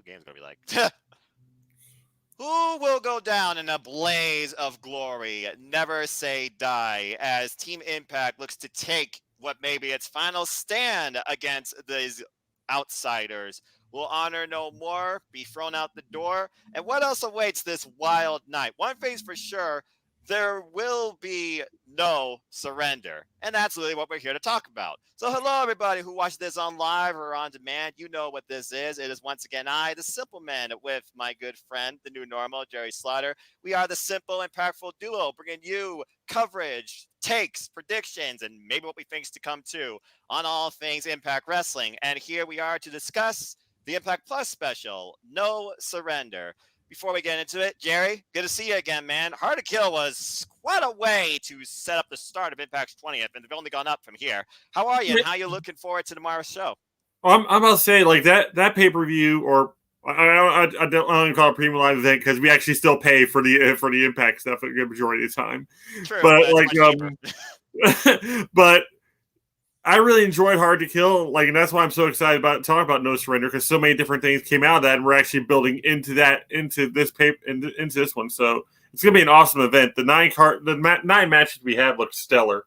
game's going to be like. Who will go down in a blaze of glory? Never say die, as Team Impact looks to take what may be its final stand against these outsiders. Will honor no more, be thrown out the door, and what else awaits this wild night? One thing's for sure, there will be no surrender. And that's really what we're here to talk about. So hello, everybody who watched this on live or on demand. You know what this is. It is once again I, the Simple Man, with my good friend, the new normal, Jerry Slaughter. We are the simple, impactful duo, bringing you coverage, takes, predictions, and maybe what we think's to come too on all things Impact Wrestling. And here we are to discuss the Impact Plus special, No Surrender. Before we get into it, Jerry, good to see you again, man. Hard to Kill was quite a way to set up the start of Impact's 20th, and they've only gone up from here. How are you, and how are you looking forward to tomorrow's show? I'm about to say, like, that pay-per-view, or I don't even call it premium live event because we actually still pay for the Impact stuff a good majority of the time. True, but like, but I really enjoyed Hard to Kill, like, and that's why I'm so excited about talking about No Surrender, because so many different things came out of that, and we're actually building into this one. So it's gonna be an awesome event. The nine matches we have look stellar.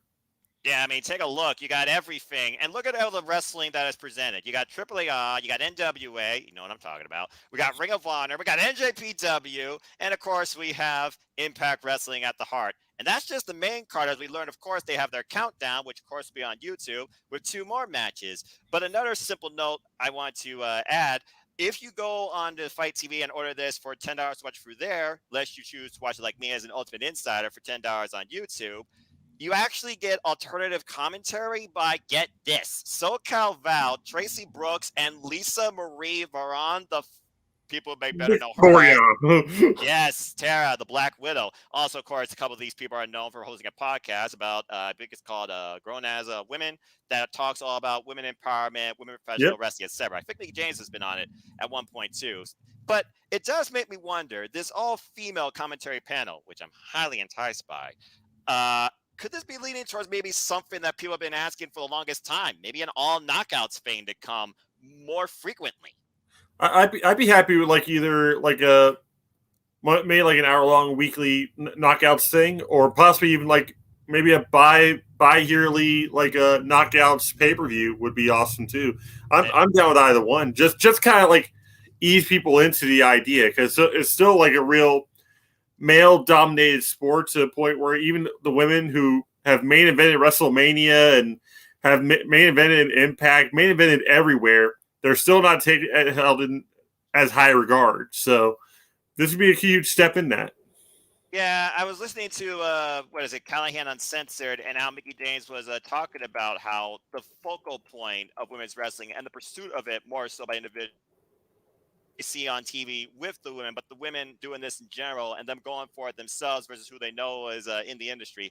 Yeah, I mean, take a look. You got everything. And look at all the wrestling that is presented. You got AAA, you got NWA, you know what I'm talking about. We got Ring of Honor, we got NJPW, and of course we have Impact Wrestling at the heart. And that's just the main card. As we learned, of course, they have their countdown, which of course will be on YouTube, with 2 more matches. But another simple note I want to add, if you go on to Fight TV and order this for $10 to watch through there, unless you choose to watch it like me as an Ultimate Insider for $10 on YouTube, you actually get alternative commentary by, get this, SoCal Val, Tracy Brooks, and Lisa Marie Varon, the people may better know her. Yes, Tara, the Black Widow. Also, of course, a couple of these people are known for hosting a podcast about, I think it's called Grown as Women, that talks all about women empowerment, women professional wrestling, etc. I think Mickey James has been on it at one point too. But it does make me wonder, this all-female commentary panel, which I'm highly enticed by, could this be leading towards maybe something that people have been asking for the longest time? Maybe an all knockouts thing to come more frequently. I'd be happy with like either like a maybe like an hour-long weekly knockouts thing, or possibly even like maybe a bi-yearly like a knockouts pay-per-view would be awesome too. I'm down with either one. Just kind of like ease people into the idea, because it's still like a real male-dominated sport to the point where even the women who have main evented WrestleMania and have main evented Impact, main evented everywhere, they're still not held in as high regard. So this would be a huge step in that. Yeah, I was listening to, Callahan Uncensored, and how Mickey James was talking about how the focal point of women's wrestling and the pursuit of it more so by individuals you see on TV with the women, but the women doing this in general and them going for it themselves versus who they know is in the industry.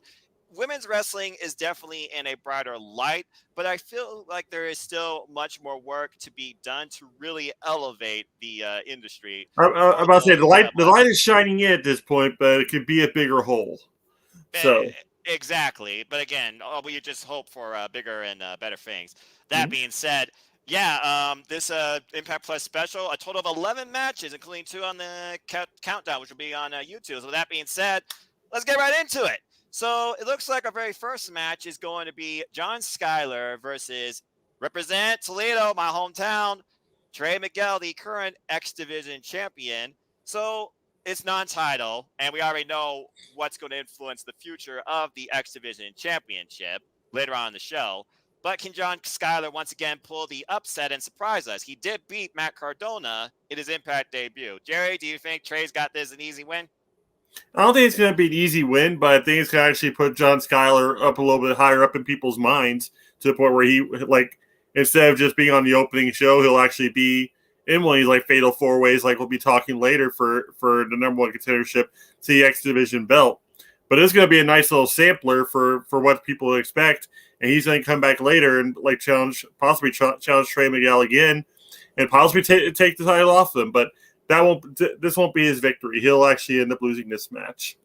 Women's wrestling is definitely in a brighter light, but I feel like there is still much more work to be done to really elevate the industry. I'm about to say the light is shining in at this point, but it could be a bigger hole. So exactly, but again, we just hope for bigger and better things. That being said, yeah, this Impact Plus special, a total of 11 matches, including 2 on the countdown, which will be on YouTube. So with that being said, let's get right into it. So it looks like our very first match is going to be John Skyler versus represent Toledo, my hometown, Trey Miguel, the current X Division champion. So it's non-title, and we already know what's going to influence the future of the X Division championship later on in the show. But can John Skyler once again pull the upset and surprise us? He did beat Matt Cardona in his Impact debut. Jerry, do you think Trey's got this an easy win? I don't think it's going to be an easy win, but I think it's going to actually put John Skyler up a little bit higher up in people's minds, to the point where he, like, instead of just being on the opening show, he'll actually be in one of these like fatal 4-ways, like we'll be talking later for the number 1 contendership to the X Division belt. But it's going to be a nice little sampler for what people expect. And he's going to come back later and like possibly challenge Trey Miguel again, and possibly take the title off them. But this won't be his victory. He'll actually end up losing this match.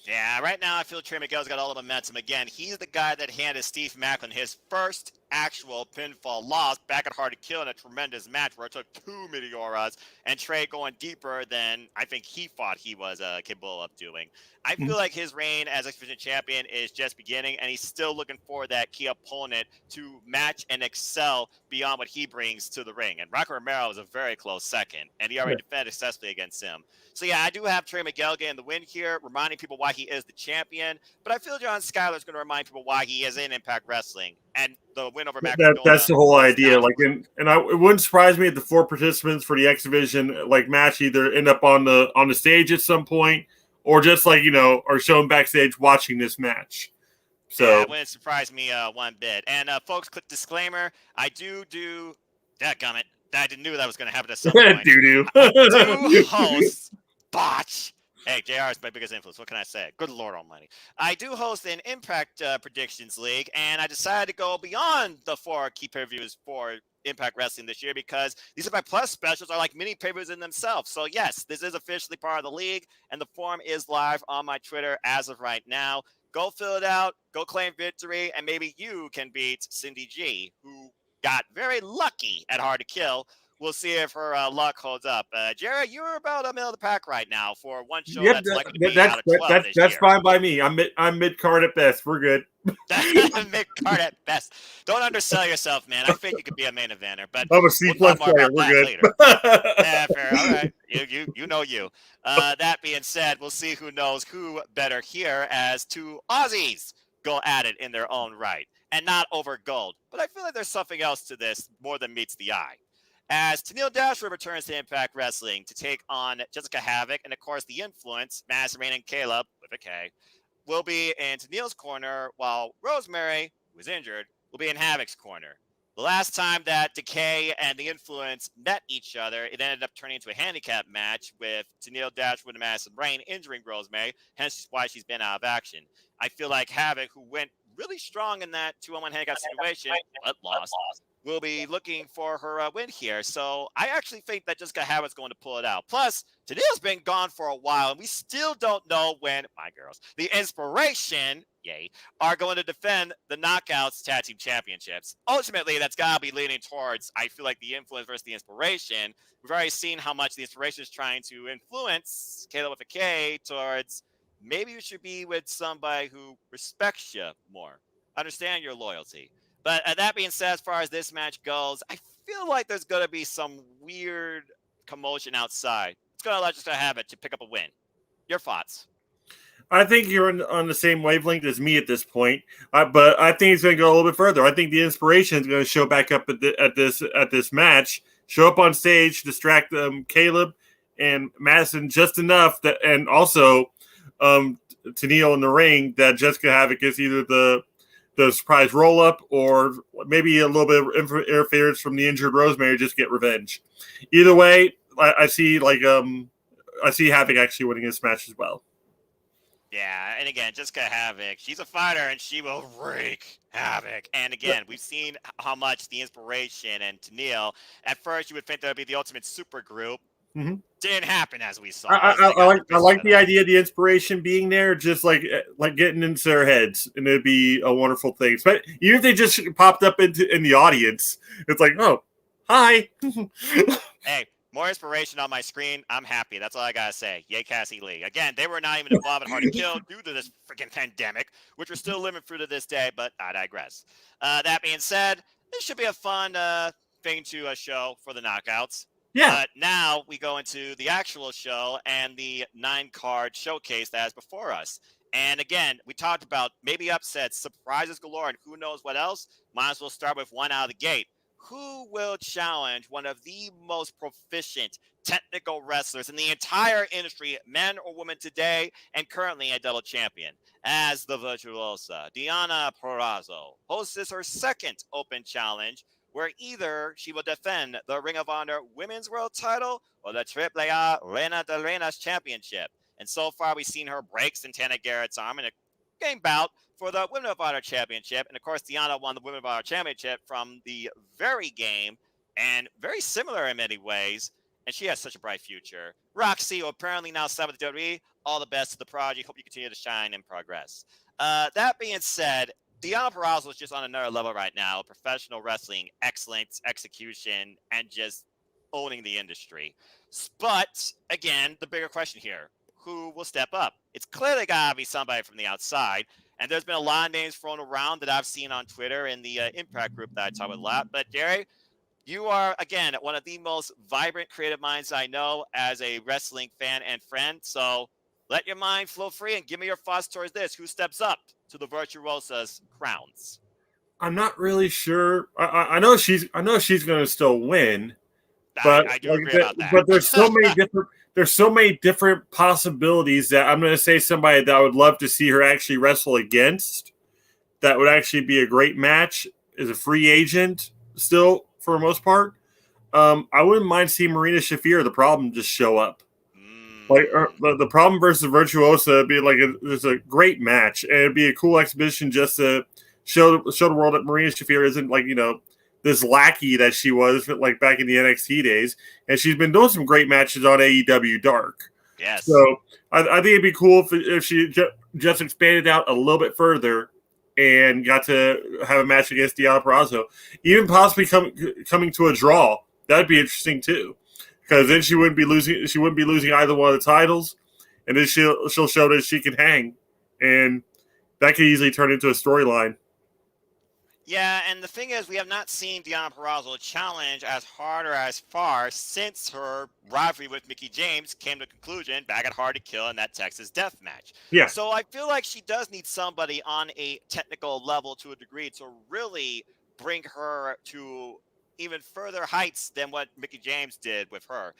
Yeah, right now I feel Trey Miguel's got all the momentum. Again, he's the guy that handed Steve Macklin his first actual pinfall loss back at Hard to Kill in a tremendous match where it took 2 Meteoras and Trey going deeper than I think he thought he was capable of doing. I feel like his reign as X-Division champion is just beginning, and he's still looking for that key opponent to match and excel beyond what he brings to the ring. And Rocky Romero is a very close second, and he already defended successfully against him. So yeah, I do have Trey Miguel getting the win here, reminding people why he is the champion. But I feel John Skyler is going to remind people why he is in Impact Wrestling, and the win over Matt Cardona. That's the whole idea. Like, it wouldn't surprise me if the 4 participants for the X Division like match either end up on the stage at some point, or just like are shown backstage watching this match. So yeah, it wouldn't surprise me one bit. And folks, quick disclaimer: I do. Dadgummit, I didn't knew that was going to happen at some point. I do host botch. Hey, JR is my biggest influence. What can I say? Good Lord Almighty. I do host an Impact Predictions League, and I decided to go beyond the 4 key pay-per-views for Impact Wrestling this year because these Impact Plus specials are like mini pay-per-views in themselves. So yes, this is officially part of the league, and the form is live on my Twitter as of right now. Go fill it out, go claim victory, and maybe you can beat Cindy G, who got very lucky at Hard to Kill. We'll see if her luck holds up. Jared, you're about a middle of the pack right now for one show that's likely to be out of 12 this that's year. fine by me. I'm mid card at best. We're good. Mid card at best. Don't undersell yourself, man. I think you could be a main eventer, but I'm a C+ player. We're good. Later. Yeah, fair. All right, you know you. That being said, we'll see who knows who better here as 2 Aussies go at it in their own right, and not over gold. But I feel like there's something else to this more than meets the eye. As Tennille Dashwood returns to Impact Wrestling to take on Jessica Havoc, and of course the Influence, Madison Rayne and Caleb, with a K, will be in Tennille's corner, while Rosemary, who is injured, will be in Havoc's corner. The last time that Decay and the Influence met each other, it ended up turning into a handicap match with Tennille Dashwood and Madison Rayne injuring Rosemary, hence why she's been out of action. I feel like Havoc, who went really strong in that 2-on-1 handicap situation, but lost, will be looking for her win here. So I actually think that Jessica Havoc's going to pull it out. Plus, Tennille's been gone for a while, and we still don't know when, my girls, the Inspiration, yay, are going to defend the Knockouts Tag Team Championships. Ultimately, that's got to be leaning towards, I feel like, the Influence versus the Inspiration. We've already seen how much the Inspiration is trying to influence Kayla with a K towards maybe you should be with somebody who respects you more. Understand your loyalty. But that being said, as far as this match goes, I feel like there's going to be some weird commotion outside. It's going to allow Jessica Havoc to pick up a win. Your thoughts? I think you're on the same wavelength as me at this point, but I think it's going to go a little bit further. I think the Inspiration is going to show back up at this match, show up on stage, distract Caleb and Madison just enough that, and also Tennille in the ring, that Jessica Havoc is either the surprise roll up or maybe a little bit of interference from the injured Rosemary, just get revenge. Either way, I see Havoc actually winning this match as well. Yeah, and again, Jessica Havoc, she's a fighter and she will wreak havoc. And again, we've seen how much the Inspiration and Tennille, at first you would think that would be the ultimate super group. Mm-hmm. Didn't happen as we saw. I like the idea of the Inspiration being there, just like getting into their heads, and it'd be a wonderful thing. But even if they just popped up in the audience, it's like, oh, hi. Hey, more Inspiration on my screen. I'm happy. That's all I gotta say. Yay, Cassie Lee. Again, they were not even involved in Hard to Kill due to this freaking pandemic, which we're still living through to this day. But I digress. That being said, this should be a fun thing to show for the Knockouts. Yeah. But now we go into the actual show and the 9-card showcase that is before us. And again, we talked about maybe upsets, surprises galore, and who knows what else. Might as well start with one out of the gate. Who will challenge one of the most proficient technical wrestlers in the entire industry, men or women today, and currently a double champion? As the virtuosa, Diana Perazzo hosts her second open challenge, where either she will defend the Ring of Honor Women's World Title or the AAA Reina de Reinas Championship. And so far, we've seen her break Santana Garrett's arm in a game bout for the Women of Honor Championship. And of course, Diana won the Women of Honor Championship from the very game, and very similar in many ways. And she has such a bright future. Roxy, who apparently now signed with the WWE, all the best to the project. Hope you continue to shine and progress. That being said, Deonna Purrazzo is just on another level right now. Professional wrestling, excellence, execution, and just owning the industry. But again, the bigger question here: who will step up? It's clearly got to be somebody from the outside. And there's been a lot of names thrown around that I've seen on Twitter in the Impact group that I talk with a lot. But Gary, you are, again, one of the most vibrant creative minds I know as a wrestling fan and friend. So let your mind flow free and give me your thoughts towards this. Who steps up to the Virtuosa's crowns? I'm not really sure. I know she's going to still win, but I do agree about that. but there's so many different possibilities that I'm going to say somebody that I would love to see her actually wrestle against. That would actually be a great match. Is a free agent still for the most part. I wouldn't mind seeing Marina Shafir, the Problem, just show up. Like the Problem versus Virtuosa would be like it's a great match, and it'd be a cool exhibition just to show the world that Marina Shafir isn't like this lackey that she was like back in the NXT days, and she's been doing some great matches on AEW Dark. Yes. So I think it'd be cool if she just expanded out a little bit further and got to have a match against Deonna Purrazzo, even possibly coming to a draw. That'd be interesting too, because then she wouldn't be losing. She wouldn't be losing either one of the titles, and then she'll show that she can hang, and that could easily turn into a storyline. Yeah, and the thing is, we have not seen Deonna Purrazzo challenge as hard or as far since her rivalry with Mickie James came to conclusion back at Hard to Kill in that Texas Death Match. Yeah. So I feel like she does need somebody on a technical level to a degree to really bring her to even further heights than what Mickie James did with her.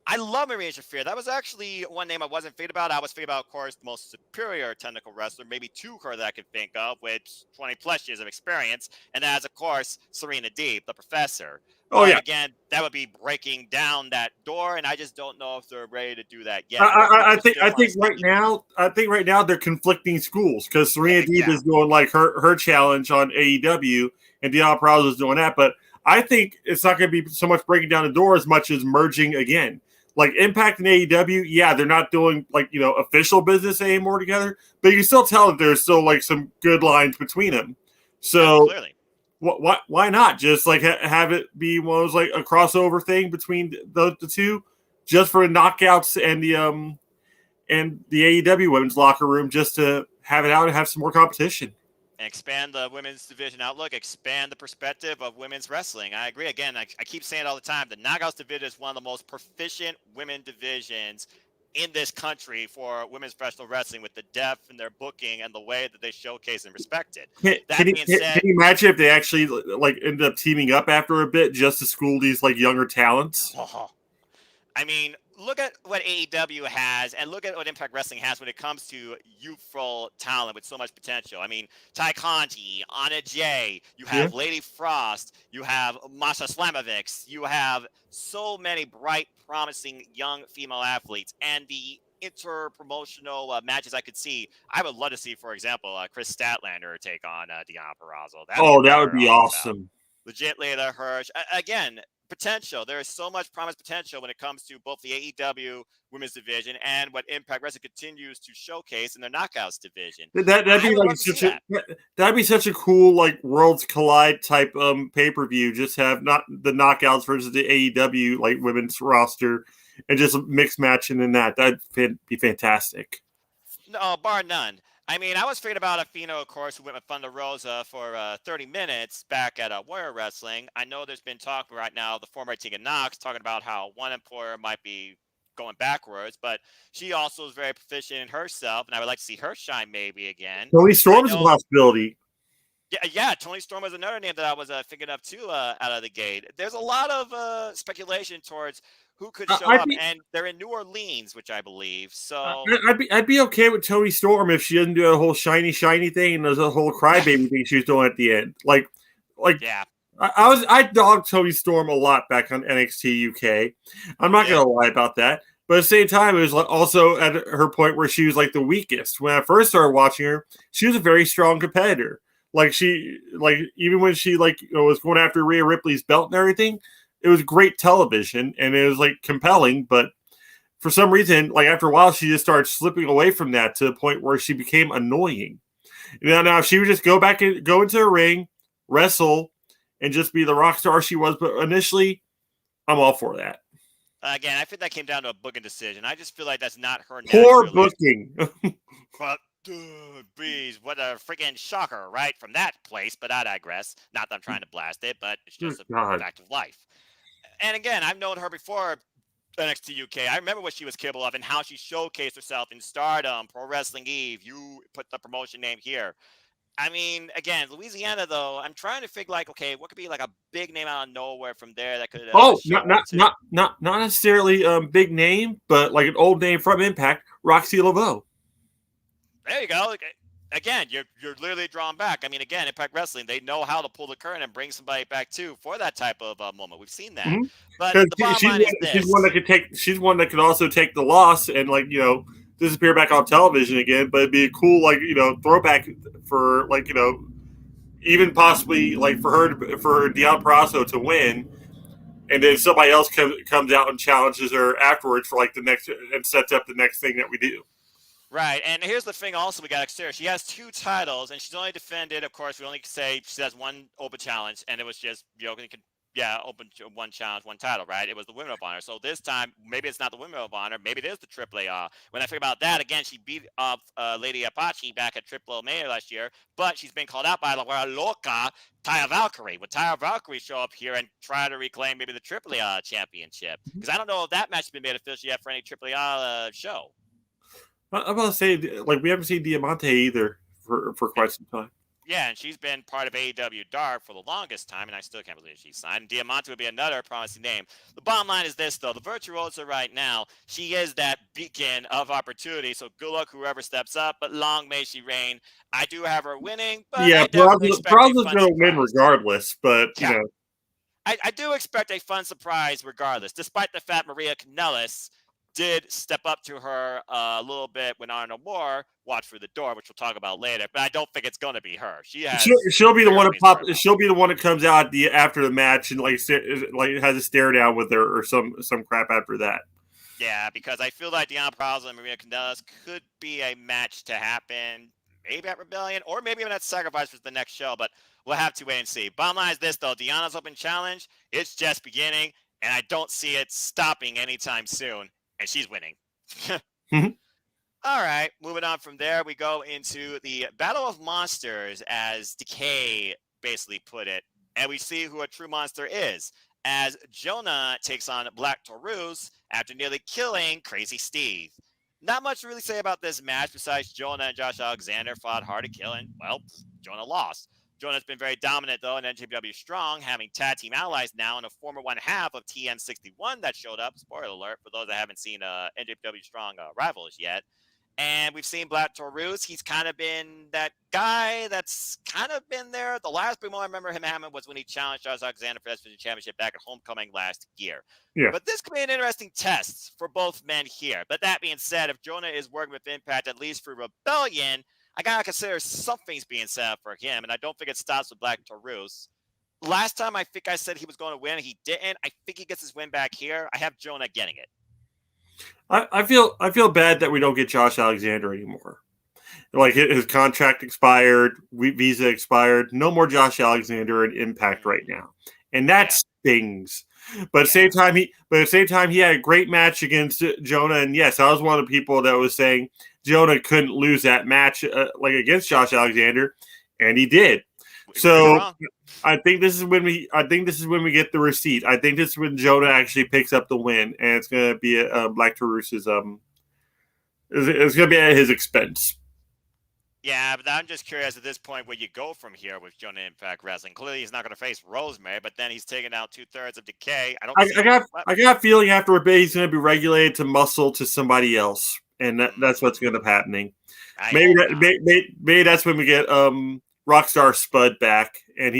I love Marina Shafir. That was actually one name I wasn't thinking about. I was thinking about, of course, the most superior technical wrestler, maybe to her that I could think of with 20 plus years of experience. And that's, of course, Serena Deeb, the professor. Oh, but yeah. Again, that would be breaking down that door, and I just don't know if they're ready to do that yet. I think right now they're conflicting schools because Serena Deeb is doing like her challenge on AEW, and Deonna Purrazzo is doing that. But I think it's not going to be so much breaking down the door as much as merging again. Like Impact and AEW, yeah, they're not doing like official business anymore together, but you can still tell that there's still like some good lines between them. So why not just like have it be one of those like a crossover thing between the two, just for knockouts and the AEW women's locker room, just to have it out and have some more competition. Expand the women's division outlook, expand the perspective of women's wrestling. I agree. Again, I keep saying it all the time. The Knockouts division is one of the most proficient women divisions in this country for women's professional wrestling, with the depth and their booking and the way that they showcase and respect it. Can you imagine if they actually like ended up teaming up after a bit just to school these like younger talents? I mean, look at what AEW has, and look at what Impact Wrestling has when it comes to youthful talent with so much potential. I mean, Ty Conti, Anna Jay, you have Lady Frost, you have Masha Slamovics, you have so many bright, promising young female athletes, and the inter-promotional matches I could see. I would love to see, for example, Chris Statlander take on Deonna Purrazzo. That would be awesome. Legit Layla Hirsch. Again, potential. There is so much promised potential when it comes to both the AEW women's division and what Impact Wrestling continues to showcase in their Knockouts division. That'd be such a cool like Worlds Collide type pay-per-view. Just have not the Knockouts versus the AEW like women's roster, and just a mixed matching in that. That'd be fantastic. No, bar none. I mean, I was thinking about Afino, of course, who went with Thunder Rosa for 30 minutes back at Warrior Wrestling. I know there's been talk right now, the former Tegan Knox, talking about how one employer might be going backwards, but she also is very proficient in herself, and I would like to see her shine maybe again. Toni Storm is a possibility. Yeah, Toni Storm was another name that I was thinking of too out of the gate. There's a lot of speculation towards who could show up, and they're in New Orleans, which I believe. So I'd be okay with Toni Storm if she doesn't do a whole shiny thing and there's a whole crybaby thing she was doing at the end. Yeah. I dogged Toni Storm a lot back on NXT UK. I'm not gonna lie about that. But at the same time, it was also at her point where she was like the weakest. When I first started watching her, she was a very strong competitor. Even when she was going after Rhea Ripley's belt and everything, it was great television and it was like compelling. But for some reason, like after a while, she just started slipping away from that to the point where she became annoying. Now if she would just go back and go into a ring, wrestle, and just be the rock star she was, but initially, I'm all for that. Again, I think that came down to a booking decision. I just feel like that's not her Poor naturally. booking. But, bees, what a freaking shocker, right? From that place, but I digress. Not that I'm trying to blast it, but it's just a God. fact of life. And again, I've known her before NXT UK. I remember what she was capable of and how she showcased herself in Stardom, Pro Wrestling Eve. You put the promotion name here. I mean, again, Louisiana though. I'm trying to figure like, okay, what could be like a big name out of nowhere from there that could Oh, show up to. not necessarily big name, but like an old name from Impact, Roxy Laveau. There you go. Again, you're literally drawn back. I mean, again, Impact Wrestling, they know how to pull the curtain and bring somebody back too for that type of moment. We've seen that. But the bottom line is this: she's one that could take. She's one that could also take the loss and disappear back on television again. But it'd be a cool throwback for even possibly for Deonna Purrazzo to win, and then somebody else comes out and challenges her afterwards for the next and sets up the next thing that we do. Right, and here's the thing also we got to consider. She has 2 titles, and she's only defended, of course, we only say she has 1 open challenge, and it was just, open 1 challenge, 1 title, right? It was the Women of Honor. So this time, maybe it's not the Women of Honor, maybe it is the AAA. When I think about that, again, she beat up Lady Apache back at Triple Mania last year, but she's been called out by La Loca, Taya Valkyrie. Would Taya Valkyrie show up here and try to reclaim maybe the AAA championship? Because I don't know if that match has been made official yet for any AAA show. I'm about to say, we haven't seen Diamante either for quite some time. Yeah, and she's been part of AEW Dark for the longest time, and I still can't believe she's signed. And Diamante would be another promising name. The bottom line is this, though. The Virtuosa right now, she is that beacon of opportunity, so good luck whoever steps up, but long may she reign. I do have her winning, but I definitely expect a fun surprise. Going to win regardless, but, yeah. I do expect a fun surprise regardless, despite the fact Maria Kanellis did step up to her a little bit when Arnold Moore watched through the door, which we'll talk about later. But I don't think it's going to be her. She'll be the one to pop. She'll be the one that comes out after the match and has a stare down with her or some crap after that. Yeah, because I feel like Deonna Purrazzo and Maria Kanellis could be a match to happen, maybe at Rebellion or maybe even at Sacrifice for the next show. But we'll have to wait and see. Bottom line is this, though: Deonna's Open Challenge, it's just beginning, and I don't see it stopping anytime soon. And she's winning. Mm-hmm. All right, moving on from there, we go into the Battle of Monsters, as Decay basically put it. And we see who a true monster is, as Jonah takes on Black Taurus after nearly killing Crazy Steve. Not much to really say about this match besides Jonah and Josh Alexander fought hard to kill, and, well, Jonah lost. Jonah's been very dominant, though, in NJPW Strong, having tag team allies now and a former one half of TN61 that showed up. Spoiler alert for those that haven't seen NJPW Strong Rivals yet. And we've seen Black Taurus. He's kind of been that guy that's kind of been there. The last big moment I remember him having was when he challenged Josh Alexander for the Championship back at Homecoming last year. Yeah. But this could be an interesting test for both men here. But that being said, if Jonah is working with Impact, at least for Rebellion, I gotta consider something's being set up for him, and I don't think it stops with Black Taurus. Last time I think I said he was going to win, he didn't. I think he gets his win back here. I have Jonah getting it. I feel bad that we don't get Josh Alexander anymore. His contract expired, visa expired. No more Josh Alexander in Impact right now, and that stings. But at the same time, he had a great match against Jonah, and yes, I was one of the people that was saying Jonah couldn't lose that match against Josh Alexander, and he did. So I think this is when we get the receipt. I think this is when Jonah actually picks up the win, and it's going to be Black Taurus's it's going to be at his expense. Yeah, but I'm just curious at this point where you go from here with Jonah Impact Wrestling. Clearly, he's not going to face Rosemary, but then he's taking out 2/3 of Decay. I got a feeling after a bit he's going to be regulated to muscle to somebody else, and that's what's going to be happening. Maybe that's when we get Rockstar Spud back, and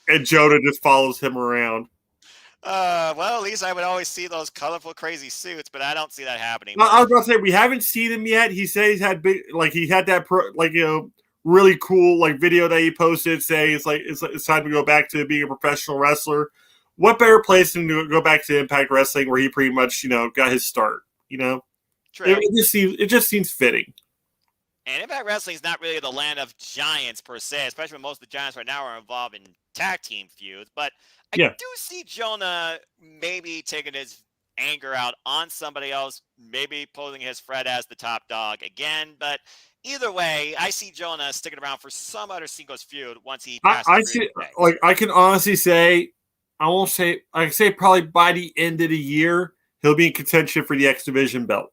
and Jonah just follows him around. Well, at least I would always see those colorful, crazy suits, but I don't see that happening. I was about to say we haven't seen him yet. He said he's had that really cool video that he posted saying it's time to go back to being a professional wrestler. What better place than to go back to Impact Wrestling where he pretty much got his start? True. It just seems fitting. And Impact Wrestling is not really the land of giants per se, especially when most of the giants right now are involved in tag team feuds. But I Yeah. do see Jonah maybe taking his anger out on somebody else, maybe posing his Fred as the top dog again. But either way, I see Jonah sticking around for some other singles feud once he passes I through see. today. Like I can honestly say, I can say probably by the end of the year he'll be in contention for the X Division belt.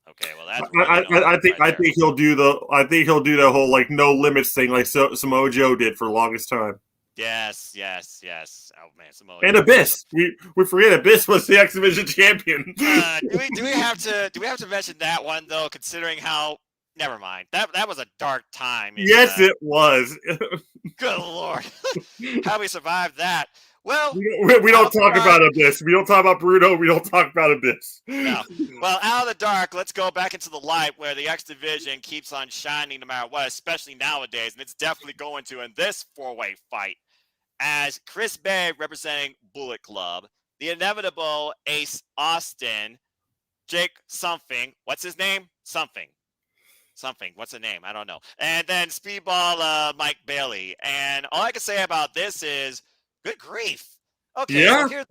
Okay, well that's really notable right I there. think he'll do the whole like no limits thing like Samoa Joe did for the longest time. Yes, yes, yes. Oh man, Samoa And Joe was Abyss, we forget Abyss was the X Division champion. do we have to mention that one though? Considering how, never mind. That was a dark time. Yes, it was. Good lord, how we survived that? Well, We don't out the talk dark. about Abyss. We don't talk about Bruno. We don't talk about Abyss. No. Well, out of the dark, let's go back into the light where the X Division keeps on shining no matter what, especially nowadays, and it's definitely going to in this four-way fight. As Chris Bay representing Bullet Club, the inevitable Ace Austin, Jake something. What's his name? Something. What's the name? I don't know. And then Speedball Mike Bailey. And all I can say about this is, good grief. Okay, Yeah. here's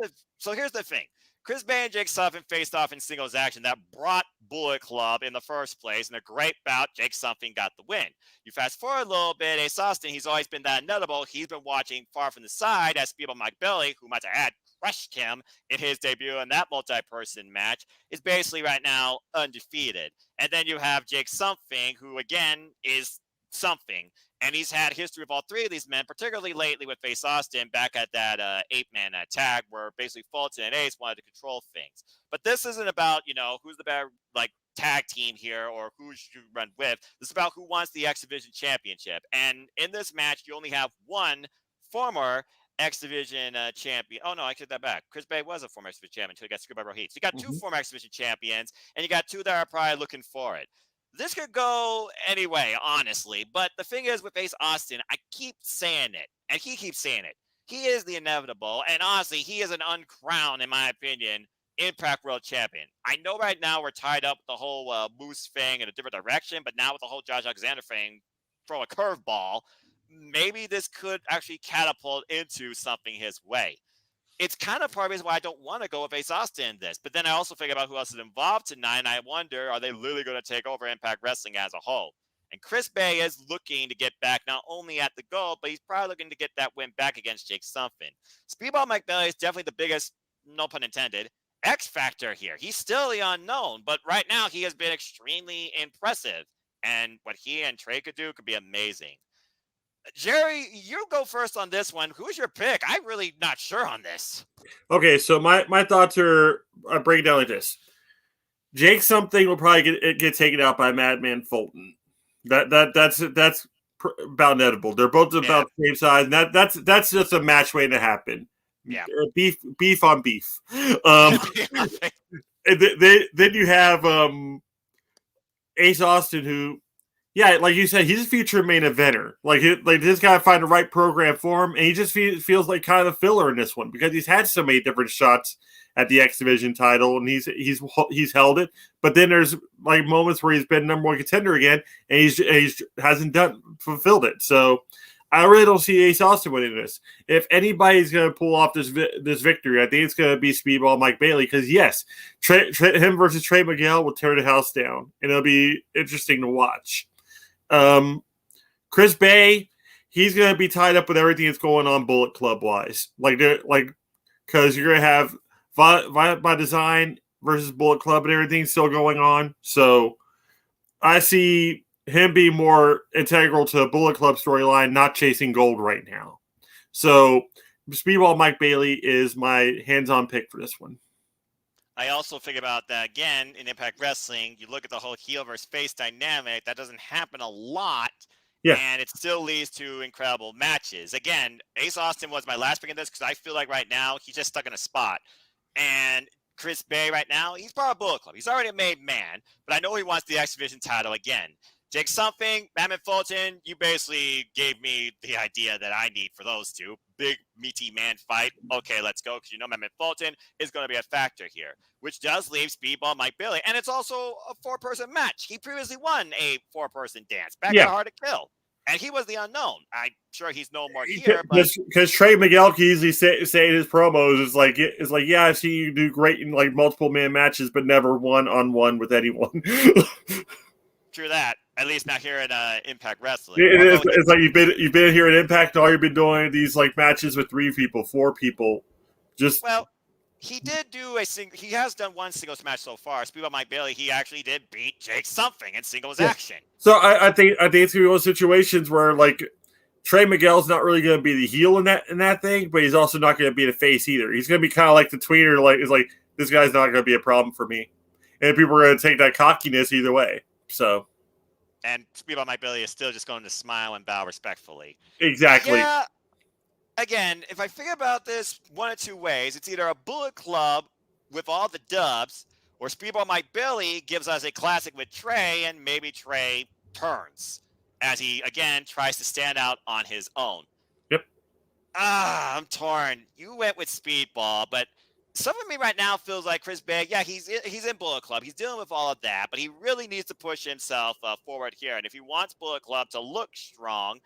the thing. Chris Bay and Jake Something faced off in singles action that brought Bullet Club in the first place. In a great bout, Jake Something got the win. You fast forward a little bit, Ace Austin, he's always been that notable. He's been watching far from the side as Speedball Mike Bailey, who might add crushed him in his debut in that multi-person match, is basically right now undefeated. And then you have Jake Something, who again is something. And he's had history with all three of these men, particularly lately with Ace Austin back at that 8-man tag where basically Fulton and Ace wanted to control things. But this isn't about, who's the better like tag team here or who should run with. This is about who wants the X Division championship. And in this match, you only have one former X Division champion. Oh, no, I take that back. Chris Bay was a former X Division champion until he got screwed by Rohit. So you got two former X Division champions, and you got two that are probably looking for it. This could go anyway, honestly. But the thing is with Ace Austin, I keep saying it, and he keeps saying it. He is the inevitable, and honestly, he is an uncrowned, in my opinion, Impact World Champion. I know right now we're tied up with the whole Moose thing in a different direction, but now with the whole Josh Alexander thing, throw a curveball, maybe this could actually catapult into something his way. It's kind of part of the reason why I don't want to go with Ace Austin in this. But then I also think about who else is involved tonight, and I wonder, are they really going to take over Impact Wrestling as a whole? And Chris Bay is looking to get back not only at the gold, but he's probably looking to get that win back against Jake Something. Speedball Mike Bailey is definitely the biggest, no pun intended, X factor here. He's still the unknown, but right now he has been extremely impressive. And what he and Trey could do could be amazing. Jerry, you go first on this one. Who's your pick? I'm really not sure on this. Okay, so my thoughts are break down like this. Jake Something will probably get taken out by Madman Fulton. That's about inevitable. They're both about the same size, and that's just a match waiting to happen. Yeah, beef on beef. Then you have Ace Austin, who, yeah, like you said, he's a future main eventer. Like this guy find the right program for him, and he just feels like kind of a filler in this one because he's had so many different shots at the X Division title, and he's held it. But then there's like moments where he's been number one contender again, and he's hasn't fulfilled it. So I really don't see Ace Austin winning this. If anybody's going to pull off this victory, I think it's going to be Speedball Mike Bailey because, yes, him versus Trey Miguel will tear the house down, and it'll be interesting to watch. Chris Bay, he's going to be tied up with everything that's going on Bullet Club wise, because you're going to have Violent by Design versus Bullet Club and everything still going on. So I see him being more integral to Bullet Club storyline, not chasing gold right now. So Speedball Mike Bailey is my hands-on pick for this one. I also think about that again in Impact Wrestling. You look at the whole heel versus face dynamic. That doesn't happen a lot. Yeah. And it still leads to incredible matches. Again, Ace Austin was my last pick in this because I feel like right now he's just stuck in a spot. And Chris Bay right now, he's part of Bullet Club. He's already a made man, but I know he wants the X Division title again. Jake Something, Madman Fulton, you basically gave me the idea that I need for those two. big meaty man fight. Okay, let's go, because Mehmet Fulton is going to be a factor here, which does leave Speedball Mike Bailey, and it's also a 4-person match. He previously won a 4-person dance back at Hard to Kill, and he was the unknown. I'm sure he's no more here, but because Trey Miguel can easily say in his promos is like yeah, I've seen you do great in like multiple man matches, but never one-on-one with anyone. True that. At least not here in Impact Wrestling. It's like you've been here at Impact, and all you've been doing these like matches with 3 people, 4 people. He did do he has done one singles match so far. Speedball Mike Bailey, he actually did beat Jake something in singles action. So I think it's gonna be one of those situations where like Trey Miguel's not really gonna be the heel in that thing, but he's also not gonna be the face either. He's gonna be kind of like the tweener, like this guy's not gonna be a problem for me, and people are gonna take that cockiness either way. So. And Speedball Mike Bailey is still just going to smile and bow respectfully. Exactly. Yeah. Again, if I think about this one of 2 ways, it's either a Bullet Club with all the dubs, or Speedball Mike Bailey gives us a classic with Trey, and maybe Trey turns as he, again, tries to stand out on his own. Yep. I'm torn. You went with Speedball, but some of me right now feels like Chris Bay, yeah, he's in Bullet Club. He's dealing with all of that, but he really needs to push himself forward here. And if he wants Bullet Club to look strong,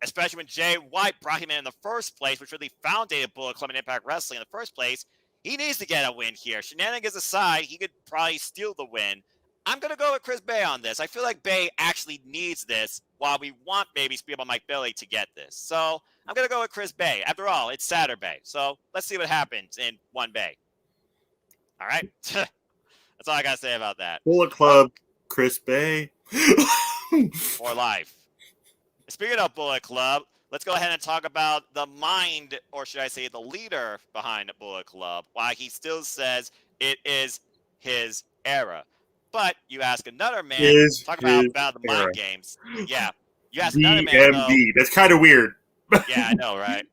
especially when Jay White brought him in the first place, which really founded Bullet Club and Impact Wrestling in the first place, he needs to get a win here. Shenanigans aside, he could probably steal the win. I'm going to go with Chris Bay on this. I feel like Bay actually needs this, while we want maybe Speedball Mike Bailey to get this. So I'm going to go with Chris Bay. After all, it's Saturday. So let's see what happens in one Bay. All right? That's all I got to say about that. Bullet Club, Chris Bay. For life. Speaking of Bullet Club, let's go ahead and talk about the mind, or should I say the leader behind Bullet Club, why he still says it is his era. But you ask another man, talk about the mind games. Yeah. You ask another man, though. That's kind of weird. Yeah, I know, right?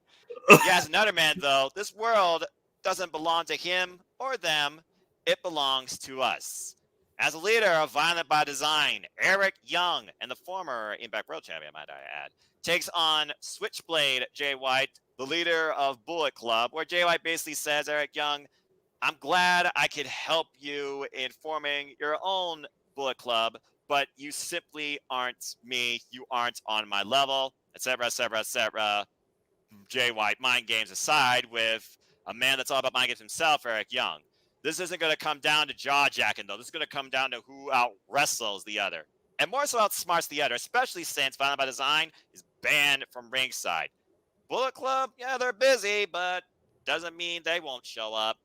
You ask another man, though, this world doesn't belong to him or them. It belongs to us. As a leader of Violent by Design, Eric Young, and the former Impact World Champion, might I add, takes on Switchblade Jay White, the leader of Bullet Club, where Jay White basically says, Eric Young, I'm glad I could help you in forming your own Bullet Club, but you simply aren't me. You aren't on my level, etc., etc., etc. Jay White, mind games aside, with a man that's all about mind games himself, Eric Young. This isn't going to come down to jaw-jacking, though. This is going to come down to who out-wrestles the other. And more so outsmarts the other, especially since Violent by Design is banned from ringside. Bullet Club, yeah, they're busy, but doesn't mean they won't show up.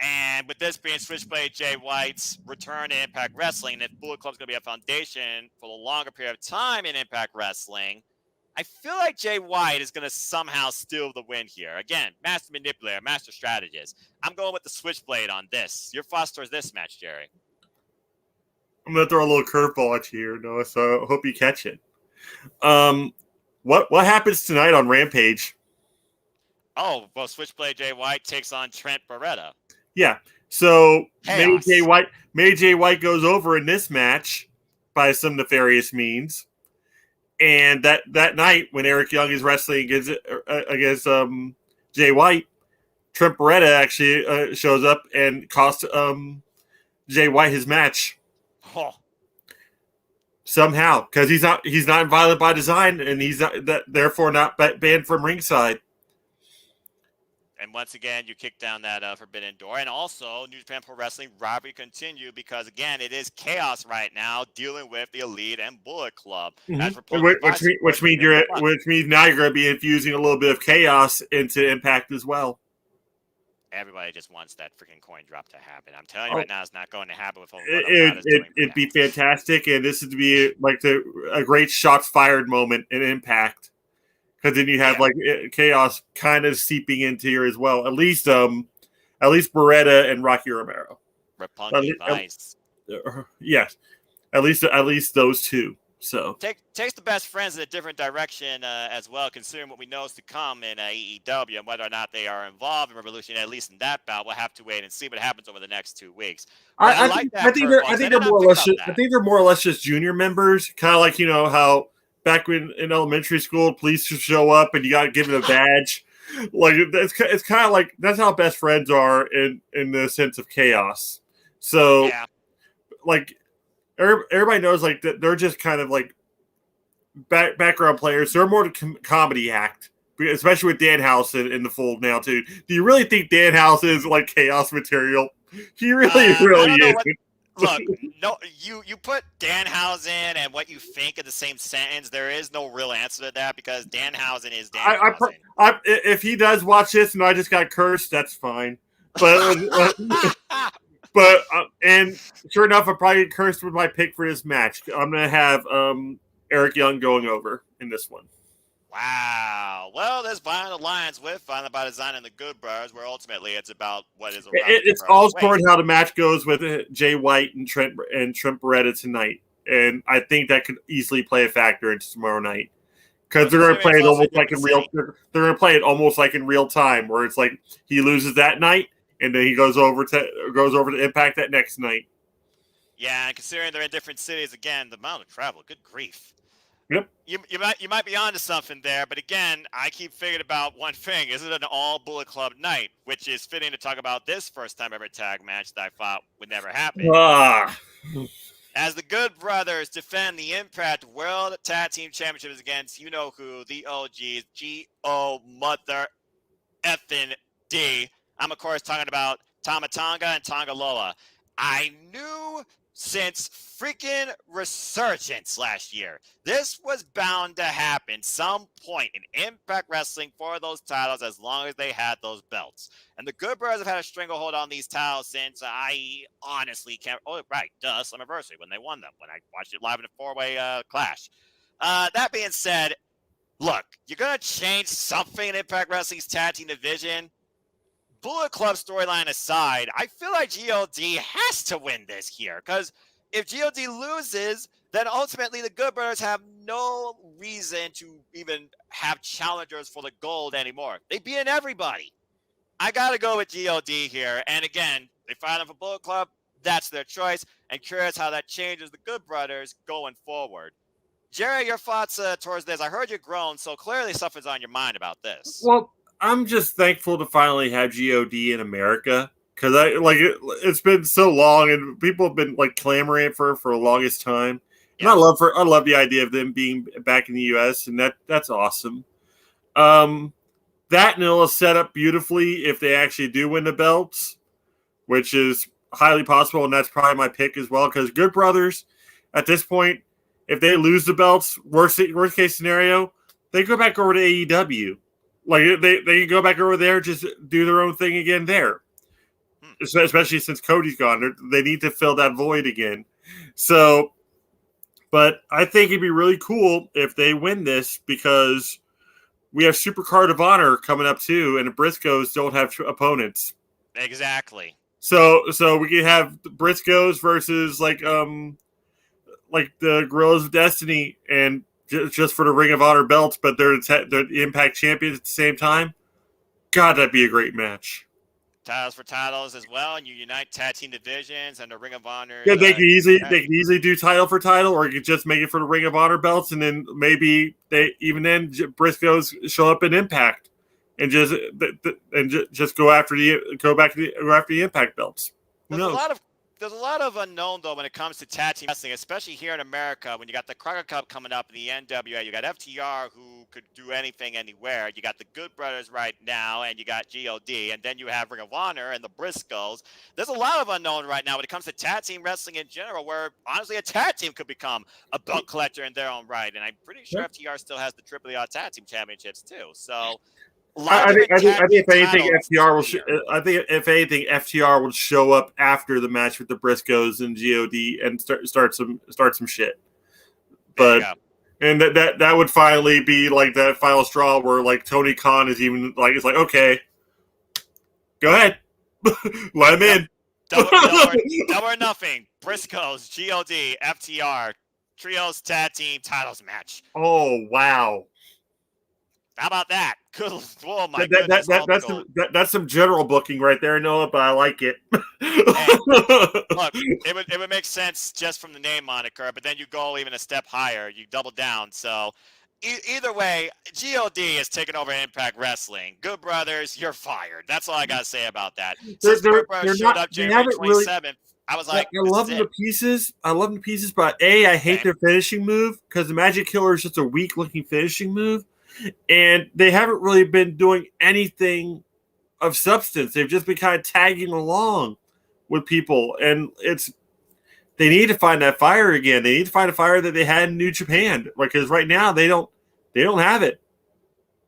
And with this being Switchblade Jay White's return to Impact Wrestling, if Bullet Club's going to be a foundation for a longer period of time in Impact Wrestling, I feel like Jay White is going to somehow steal the win here. Again, master manipulator, master strategist. I'm going with the Switchblade on this. Your thoughts towards this match, Jerry? I'm going to throw a little curveball at you here, Noah, so I hope you catch it. What happens tonight on Rampage? Oh, well, Switchblade Jay White takes on Trent Beretta. Yeah, so Chaos. May Jay White goes over in this match by some nefarious means. And that night, when Eric Young is wrestling against Jay White, Trent Beretta actually shows up and costs Jay White his match. Oh. Somehow, because he's not Violent by Design, and he's therefore not banned from ringside. And once again, you kick down that forbidden door. And also, New Japan Pro Wrestling rivalry continue because, again, it is chaos right now dealing with the Elite and Bullet Club. Mm-hmm. Which means now you're going to be infusing a little bit of chaos into Impact as well. Everybody just wants that freaking coin drop to happen. I'm telling you right now, it's not going to happen with it'd be fantastic, and this would be like a great shots fired moment in Impact. Because then you have like chaos kind of seeping into here as well. At least Beretta and Rocky Romero. Yes, at least those two. So takes the best friends in a different direction as well, considering what we know is to come in AEW, and whether or not they are involved in Revolution, at least in that bout, we'll have to wait and see what happens over the next 2 weeks. I think they're more or less just junior members, kind of like how. Back when in elementary school, police should show up and you got to give them a badge. Like it's kind of like that's how best friends are in the sense of chaos. So Yeah. like everybody knows like that they're just kind of like background players. They're more the comedy act, especially with Danhausen in the fold now too. Do you really think Danhausen is like chaos material? He really, I really don't know is. what. Look, no, you put Danhausen and what you think in the same sentence. There is no real answer to that because Danhausen is Danhausen. If he does watch this and I just got cursed, that's fine. But and sure enough, I probably get cursed with my pick for this match. I'm gonna have Eric Young going over in this one. Wow. Well, there's Violent Alliance with Violent by Design and the Good Brothers, where ultimately it's about what is around the Good It's Brothers' all waist. toward how the match goes with Jay White and Trent Beretta tonight, and I think that could easily play a factor into tomorrow night because Well, they're going to considering play it's it also a almost like different in real. city. They're going to play it almost like in real time, where it's like he loses that night, and then he goes over to Impact that next night. Yeah, and considering they're in different cities, again, the amount of travel, good grief. Yep. You might be onto something there, but again, I keep thinking about one thing: is it an all Bullet Club night? Which is fitting to talk about this first time ever tag match that I thought would never happen. Ah. As the Good Brothers defend the Impact World Tag Team Championships against you know who, the OGs, G.O. Mother effing D. I'm of course talking about Tama Tonga and Tonga Loa. I knew since freaking Resurgence last year, this was bound to happen some point in Impact Wrestling for those titles as long as they had those belts. And the Good Brothers have had a stranglehold on these titles since I honestly can't. Oh, right, duh, Slammiversary when they won them, when I watched it live in a four-way clash. That being said, look, you're going to change something in Impact Wrestling's tag team division. Bullet Club storyline aside, I feel like GOD has to win this here because if GOD loses, then ultimately the Good Brothers have no reason to even have challengers for the gold anymore. They beat everybody. I got to go with GOD here. And again, they filed for Bullet Club. That's their choice. And curious how that changes the Good Brothers going forward. Jerry, your thoughts towards this? I heard you groan, so clearly something's on your mind about this. Well, I'm just thankful to finally have God in America because I like it's been so long and people have been like clamoring for the longest time. And Yeah. I love the idea of them being back in the US and that's awesome. That and it'll set up beautifully if they actually do win the belts, which is highly possible, and that's probably my pick as well. Because Good Brothers, at this point, if they lose the belts, worst case scenario, they go back over to AEW. Like they can go back over there, just do their own thing again there. Especially since Cody's gone, they need to fill that void again. So, but I think it'd be really cool if they win this because we have Supercard of Honor coming up too, and the Briscoes don't have opponents. Exactly. So we could have the Briscoes versus like the Guerrillas of Destiny, and just for the Ring of Honor belts, but they're the Impact champions at the same time. God, that'd be a great match. Titles for titles as well, and you unite tag team divisions and the Ring of Honor. Yeah, they could easily do title for title, or you could just make it for the Ring of Honor belts, and then maybe Briscoes show up in Impact, and just go after the Impact belts. Who knows? There's a lot of unknown though when it comes to tag team wrestling, especially here in America. When you got the Crocker Cup coming up in the NWA, you got FTR who could do anything anywhere. You got the Good Brothers right now, and you got God, and then you have Ring of Honor and the Briscoes. There's a lot of unknown right now when it comes to tag team wrestling in general, where honestly a tag team could become a belt collector in their own right. And I'm pretty sure FTR still has the AAA tag team championships too. So. I think if anything, FTR will show up after the match with the Briscoes and God and start some shit. But and that would finally be like that final straw where like Tony Khan is even like it's like okay, go ahead, let him in. Double or nothing. Briscoes, God, FTR, trios tag team titles match. Oh wow. How about that? Good. Oh my goodness. That's some general booking right there, Noah, but I like it. Hey, look, it would make sense just from the name moniker, but then you go even a step higher. You double down. So either way, God is taking over Impact Wrestling. Good Brothers, you're fired. That's all I gotta say about that. They're Since the they're Good Brothers they're showed not. up They January haven't really. 27th, I was I like, this love is them to it. pieces. I love them to pieces, but I hate Okay. their finishing move because the Magic Killer is just a weak looking finishing move, and they haven't really been doing anything of substance. They've just been kind of tagging along with people, and they need to find that fire again. They need to find a fire that they had in New Japan because right now they don't have it.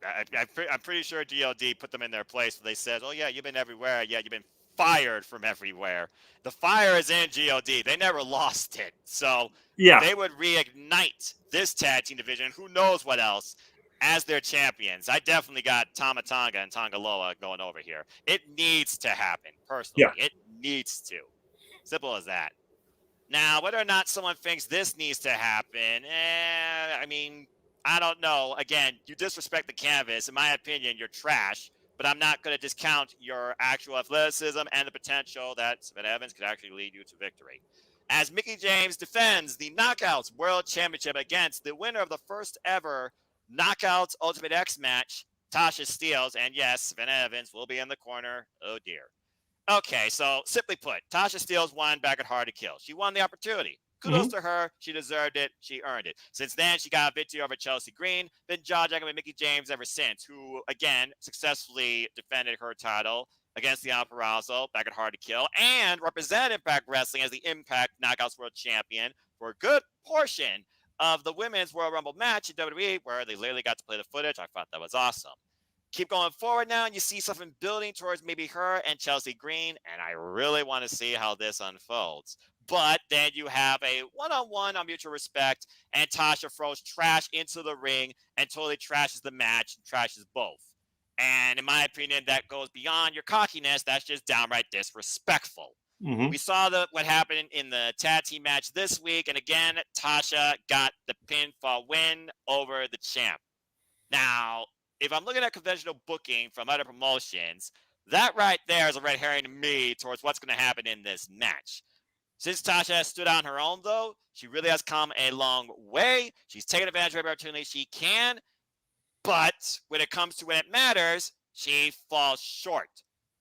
I'm pretty sure DLD put them in their place. They said, "Oh yeah, you've been everywhere. Yeah, you've been fired from everywhere." The fire is in GOD. They never lost it, so Yeah, they would reignite this tag team division. Who knows what else? As their champions, I definitely got Tama Tonga and Tongaloa going over here. It needs to happen. yeah. Personally, it needs to. Simple as that. Now, whether or not someone thinks this needs to happen, I mean, I don't know. Again, you disrespect the canvas. In my opinion, you're trash. But I'm not going to discount your actual athleticism and the potential that Savannah Evans could actually lead you to victory. As Mickie James defends the Knockouts World Championship against the winner of the first ever Knockouts Ultimate X match, Tasha Steelz. And yes, Savannah Evans will be in the corner. Oh, dear. Okay, so simply put, Tasha Steelz won back at Hard to Kill. She won the opportunity. Kudos Mm-hmm. to her. She deserved it. She earned it. Since then, she got a victory over Chelsea Green. Been jaw-jacking with Mickie James ever since, who, again, successfully defended her title against Deonna Purrazzo back at Hard to Kill and represented Impact Wrestling as the Impact Knockouts World Champion for a good portion of the Women's Royal Rumble match in WWE, where they literally got to play the footage. I thought that was awesome. Keep going forward now, and you see something building towards maybe her and Chelsea Green, and I really want to see how this unfolds. But then you have a one-on-one on mutual respect, and Tasha throws trash into the ring and totally trashes the match and trashes both. And in my opinion, that goes beyond your cockiness. That's just downright disrespectful. Mm-hmm. We saw what happened in the tag team match this week, and again, Tasha got the pinfall win over the champ. Now, if I'm looking at conventional booking from other promotions, that right there is a red herring to me towards what's going to happen in this match. Since Tasha has stood on her own, though, she really has come a long way. She's taken advantage of every opportunity she can, but when it comes to when it matters, she falls short.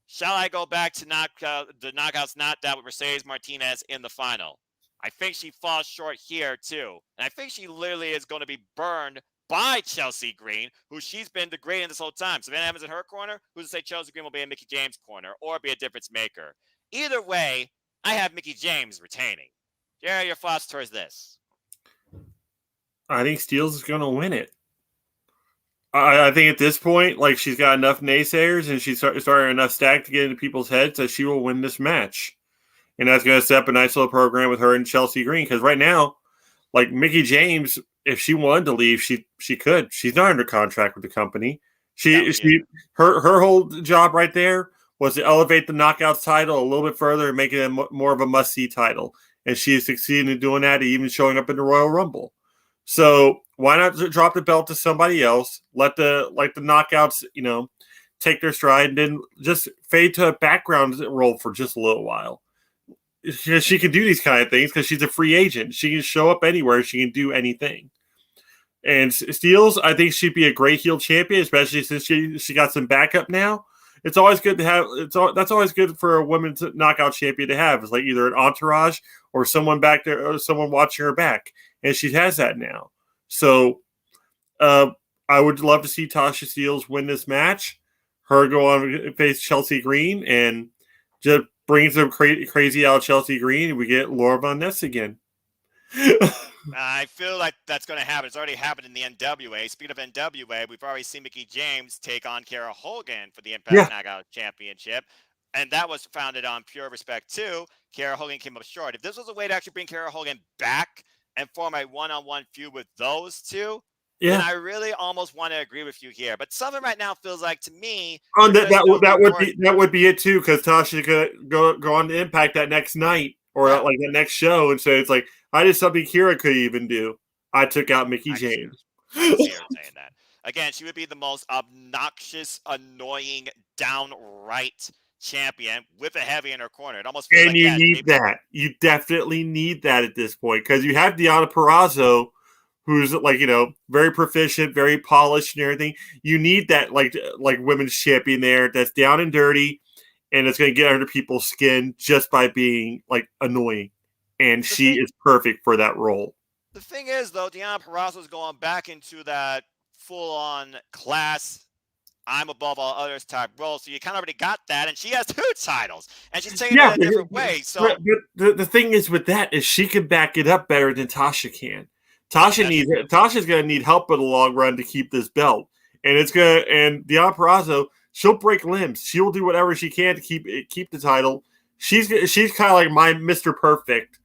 Shall I go back to the knockouts not that with Mercedes Martinez in the final? I think she falls short here too. And I think she literally is going to be burned by Chelsea Green, who she's been degrading this whole time. Savannah Evans in her corner, who's to say Chelsea Green will be in Mickie James' corner or be a difference maker? Either way, I have Mickie James retaining. Jerry, your thoughts towards this? I think Steelz is going to win it. I think at this point, like she's got enough naysayers and she's starting enough stack to get into people's heads that she will win this match, and that's going to set up a nice little program with her and Chelsea Green. Because right now, like Mickie James, if she wanted to leave, she could. She's not under contract with the company. No, she isn't. Her whole job right there was to elevate the Knockouts title a little bit further and make it more of a must see title, and she is succeeding in doing that, even showing up in the Royal Rumble. So why not drop the belt to somebody else? Let the Knockouts, take their stride, and then just fade to a background role for just a little while. She can do these kind of things because she's a free agent. She can show up anywhere. She can do anything. And Steelz, I think she'd be a great heel champion, especially since she got some backup now. It's always good to have. That's always good for a women's knockout champion to have. It's like either an entourage or someone back there, or someone watching her back, and she has that now. So, I would love to see Tasha Steelz win this match. Her go on and face Chelsea Green, and just brings them crazy out of Chelsea Green, and we get Laura Von Ness again. I feel like that's going to happen. It's already happened in the NWA. Speaking of NWA, we've already seen Mickie James take on Kara Hogan for the Impact Knockout Championship. And that was founded on pure respect, too. Kara Hogan came up short. If this was a way to actually bring Kara Hogan back and form a one-on-one feud with those two, then I really almost want to agree with you here. But something right now feels like, to me, that would be it, too, because Tasha could go on to Impact that next night or like the next show. And so it's like, I did something Kira could even do. I took out Mickie James. I can see her saying that. Again, she would be the most obnoxious, annoying, downright champion with a heavy in her corner. It almost feels and you need that. You definitely need that at this point because you have Deonna Purrazzo who's like, very proficient, very polished and everything. You need that like women's champion there that's down and dirty, and it's going to get under people's skin just by being like annoying. And The she thing, is perfect for that role. the thing is though, Deanna Purrazzo's going back into that full-on class. I'm above all others type role, so you kind of already got that, and she has 2 titles, and she's taking it Yeah, a different way. So but the thing is with that is she can back it up better than Tasha can. that's true. Tasha's going to need help in the long run to keep this belt, and Deonna Purrazzo, she'll break limbs. She'll do whatever she can to keep the title. She's kind of like my Mr. Perfect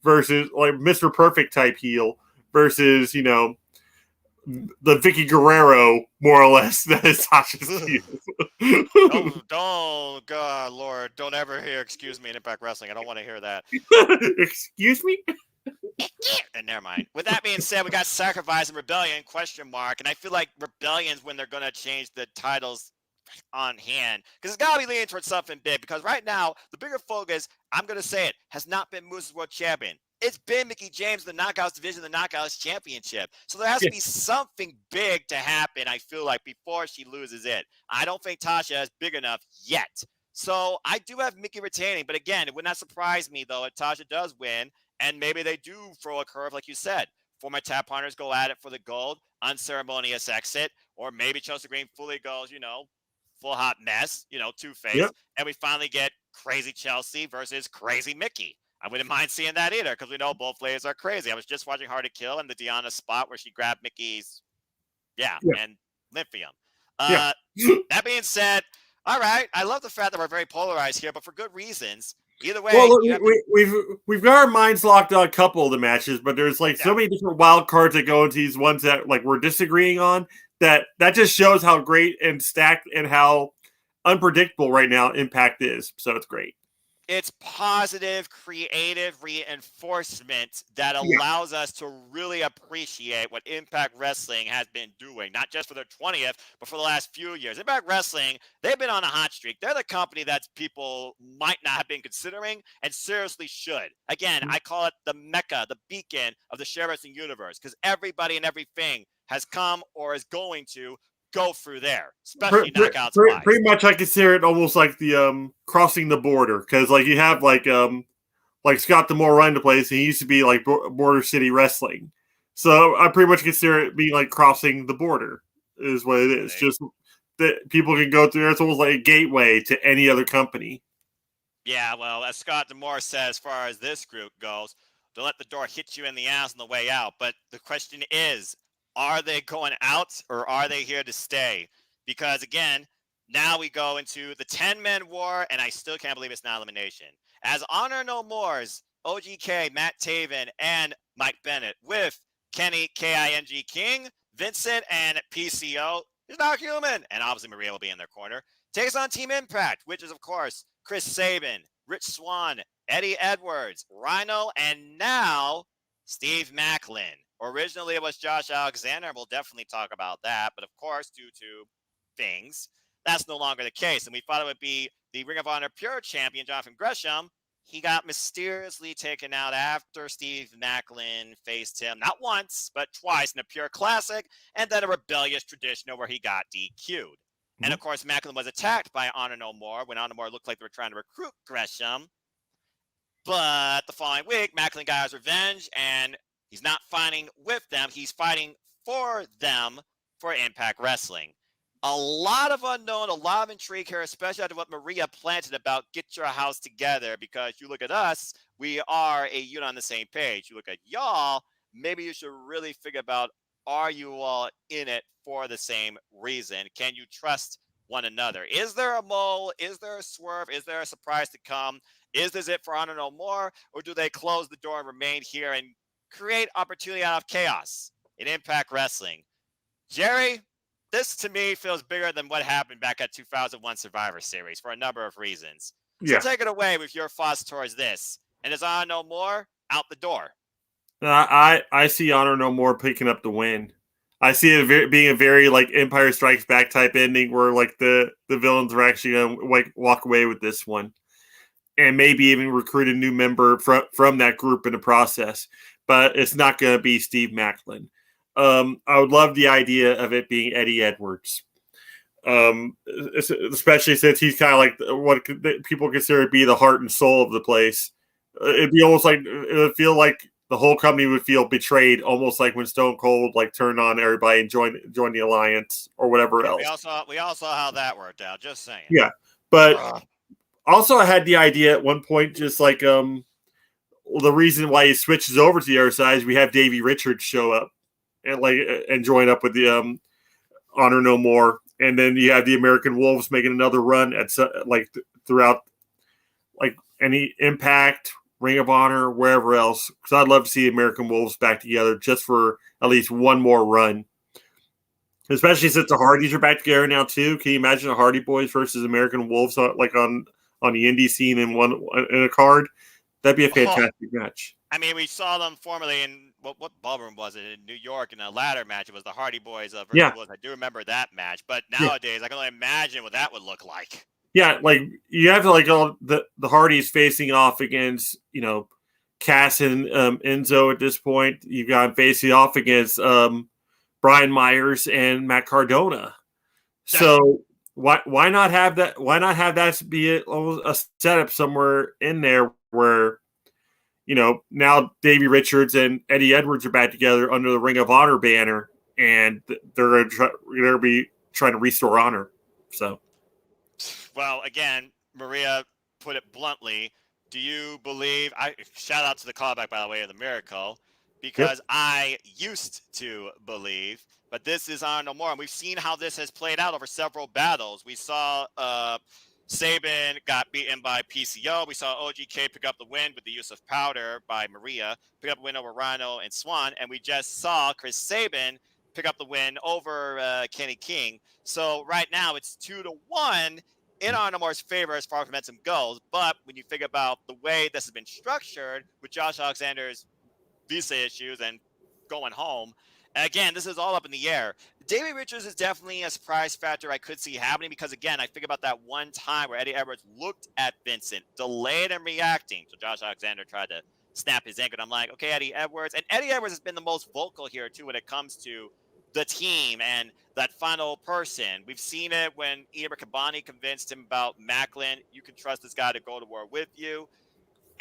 versus like Mr. Perfect type heel versus the Vicky Guerrero more or less that is Tasha's heel. Don't, God, Lord, don't ever hear "excuse me" in Impact Wrestling. I don't want to hear that. Excuse me. And never mind. With that being said, we got Sacrifice and Rebellion ? And I feel like Rebellion's when they're gonna change the titles on hand, because it's got to be leaning towards something big, because right now the bigger focus, I'm going to say it, has not been Moose's world champion. It's been Mickie James, the Knockouts division, the Knockouts championship. So there has to be something big to happen, I feel like, before she loses it. I don't think Tasha is big enough yet. So I do have Mickie retaining, but again, it would not surprise me though if Tasha does win, and maybe they do throw a curve like you said. Former tap partners go at it for the gold, unceremonious exit, or maybe Chelsea Green fully goes, full hot mess, Two-Face, Yep. and we finally get crazy Chelsea versus crazy Mickie. I wouldn't mind seeing that either, because we know both ladies are crazy. I was just watching Hard to Kill and the Deanna spot where she grabbed Mickey's, and lymphium. Yeah. That being said, all right, I love the fact that we're very polarized here, but for good reasons. Either way, well, we've got our minds locked on a couple of the matches, but there's like so many different wild cards that go into these ones that like we're disagreeing on. That just shows how great and stacked and how unpredictable right now Impact is. So it's great. It's positive, creative reinforcement that allows us to really appreciate what Impact Wrestling has been doing, not just for their 20th, but for the last few years. Impact Wrestling, they've been on a hot streak. They're the company that people might not have been considering and seriously should. Again, I call it the mecca, the beacon of the share wrestling universe, because everybody and everything has come or is going to go through there, especially knockouts wise. Pretty much, I consider it almost like the crossing the border, because like you have like Scott D'Amore running the place, and he used to be like Border City Wrestling, so I pretty much consider it being like crossing the border is what it is. Just that people can go through. It's almost like a gateway to any other company. Yeah, well, as Scott D'Amore said, as far as this group goes, don't let the door hit you in the ass on the way out. But the question is, are they going out or are they here to stay? Because again, now we go into the 10-man war, and I still can't believe it's not elimination. As Honor No More's OGK, Matt Taven, and Mike Bennett with Kenny King, King, Vincent, and PCO, he's not human, and obviously Maria will be in their corner, takes on Team Impact, which is of course Chris Sabin, Rich Swann, Eddie Edwards, Rhino, and now Steve Macklin. Originally, it was Josh Alexander, and we'll definitely talk about that. But of course, due to things, that's no longer the case. And we thought it would be the Ring of Honor Pure Champion, Jonathan Gresham. He got mysteriously taken out after Steve Macklin faced him, not once, but twice in a Pure Classic, and then a Rebellious Traditional where he got DQ'd. Mm-hmm. And of course, Macklin was attacked by Honor No More when Honor No More looked like they were trying to recruit Gresham. But the following week, Macklin got his revenge, and he's not fighting with them. He's fighting for them for Impact Wrestling. A lot of unknown, a lot of intrigue here, especially after what Maria planted about get your house together, because you look at us, we are a unit on the same page. You look at y'all, maybe you should really figure about, are you all in it for the same reason? Can you trust one another? Is there a mole? Is there a swerve? Is there a surprise to come? Is this it for Honor No More? Or do they close the door and remain here and create opportunity out of chaos in Impact Wrestling? Jerry, this to me feels bigger than what happened back at 2001 Survivor Series for a number of reasons. So take it away with your thoughts towards this. And is Honor No More out the door? I see Honor No More picking up the win. I see it being a very like Empire Strikes Back type ending where like the villains are actually going to like walk away with this one. And maybe even recruit a new member from that group in the process. But it's not going to be Steve Macklin. I would love the idea of it being Eddie Edwards. Especially since he's kind of like what people consider to be the heart and soul of the place. It'd be almost like it would feel like the whole company would feel betrayed, almost like when Stone Cold like turned on everybody and joined the alliance or whatever Yeah, else. we all saw how that worked out. Just saying. Yeah, but Ugh. also I had the idea at one point, just like the reason why he switches over to the other side is we have Davey Richards show up and join up with the Honor No More, and then you have the American Wolves making another run at throughout like any Impact, Ring of Honor, wherever else. Because I'd love to see American Wolves back together just for at least one more run. Especially since the Hardys are back together now too. Can you imagine the Hardy Boys versus American Wolves on the indie scene in a card? That'd be a fantastic match. I mean, we saw them formerly in what ballroom was it in New York in a ladder match? It was the Hardy Boys versus Wolves. I do remember that match, but nowadays I can only imagine what that would look like. Yeah, like you have to all the Hardys facing off against Cass and Enzo at this point. You've got them facing off against Brian Myers and Matt Cardona. So why not have that? Why not have that be a setup somewhere in there where now Davey Richards and Eddie Edwards are back together under the Ring of Honor banner, and they're going to be trying to restore honor. So, well, again, Maria put it bluntly. Do you believe? Shout out to the callback, by the way, of the Miracle, because I used to believe, but this is on no more, and we've seen how this has played out over several battles. We saw Sabin got beaten by PCO. We saw OGK pick up the win with the use of powder by Maria, pick up a win over Rhino and Swan, and we just saw Chris Sabin pick up the win over Kenny King. So right now it's 2-1 in Honor No More's favor as far as momentum goes. But when you think about the way this has been structured with Josh Alexander's visa issues and going home, again, this is all up in the air. Davey Richards is definitely a surprise factor I could see happening because, again, I think about that one time where Eddie Edwards looked at Vincent, delayed in reacting. So Josh Alexander tried to snap his ankle. And I'm like, okay, Eddie Edwards. And Eddie Edwards has been the most vocal here, too, when it comes to the team and that final person. We've seen it when Ida Kabani convinced him about Macklin. You can trust this guy to go to war with you.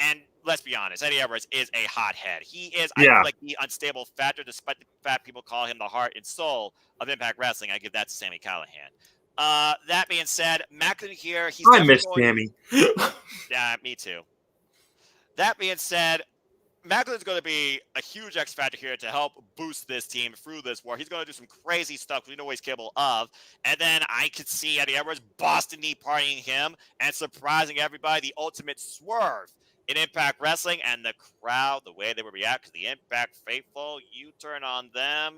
And let's be honest, Eddie Edwards is a hothead. He is, I feel like, the unstable factor, despite the fact people call him the heart and soul of Impact Wrestling. I give that to Sami Callihan. That being said, Macklin here, I miss Sami. Yeah, me too. That being said, Macklin's going to be a huge X factor here to help boost this team through this war. He's going to do some crazy stuff we know what he's capable of. And then I could see Eddie Edwards Boston knee partying him and surprising everybody. The ultimate swerve in Impact Wrestling, and the crowd, the way they would react to the Impact faithful, you turn on them.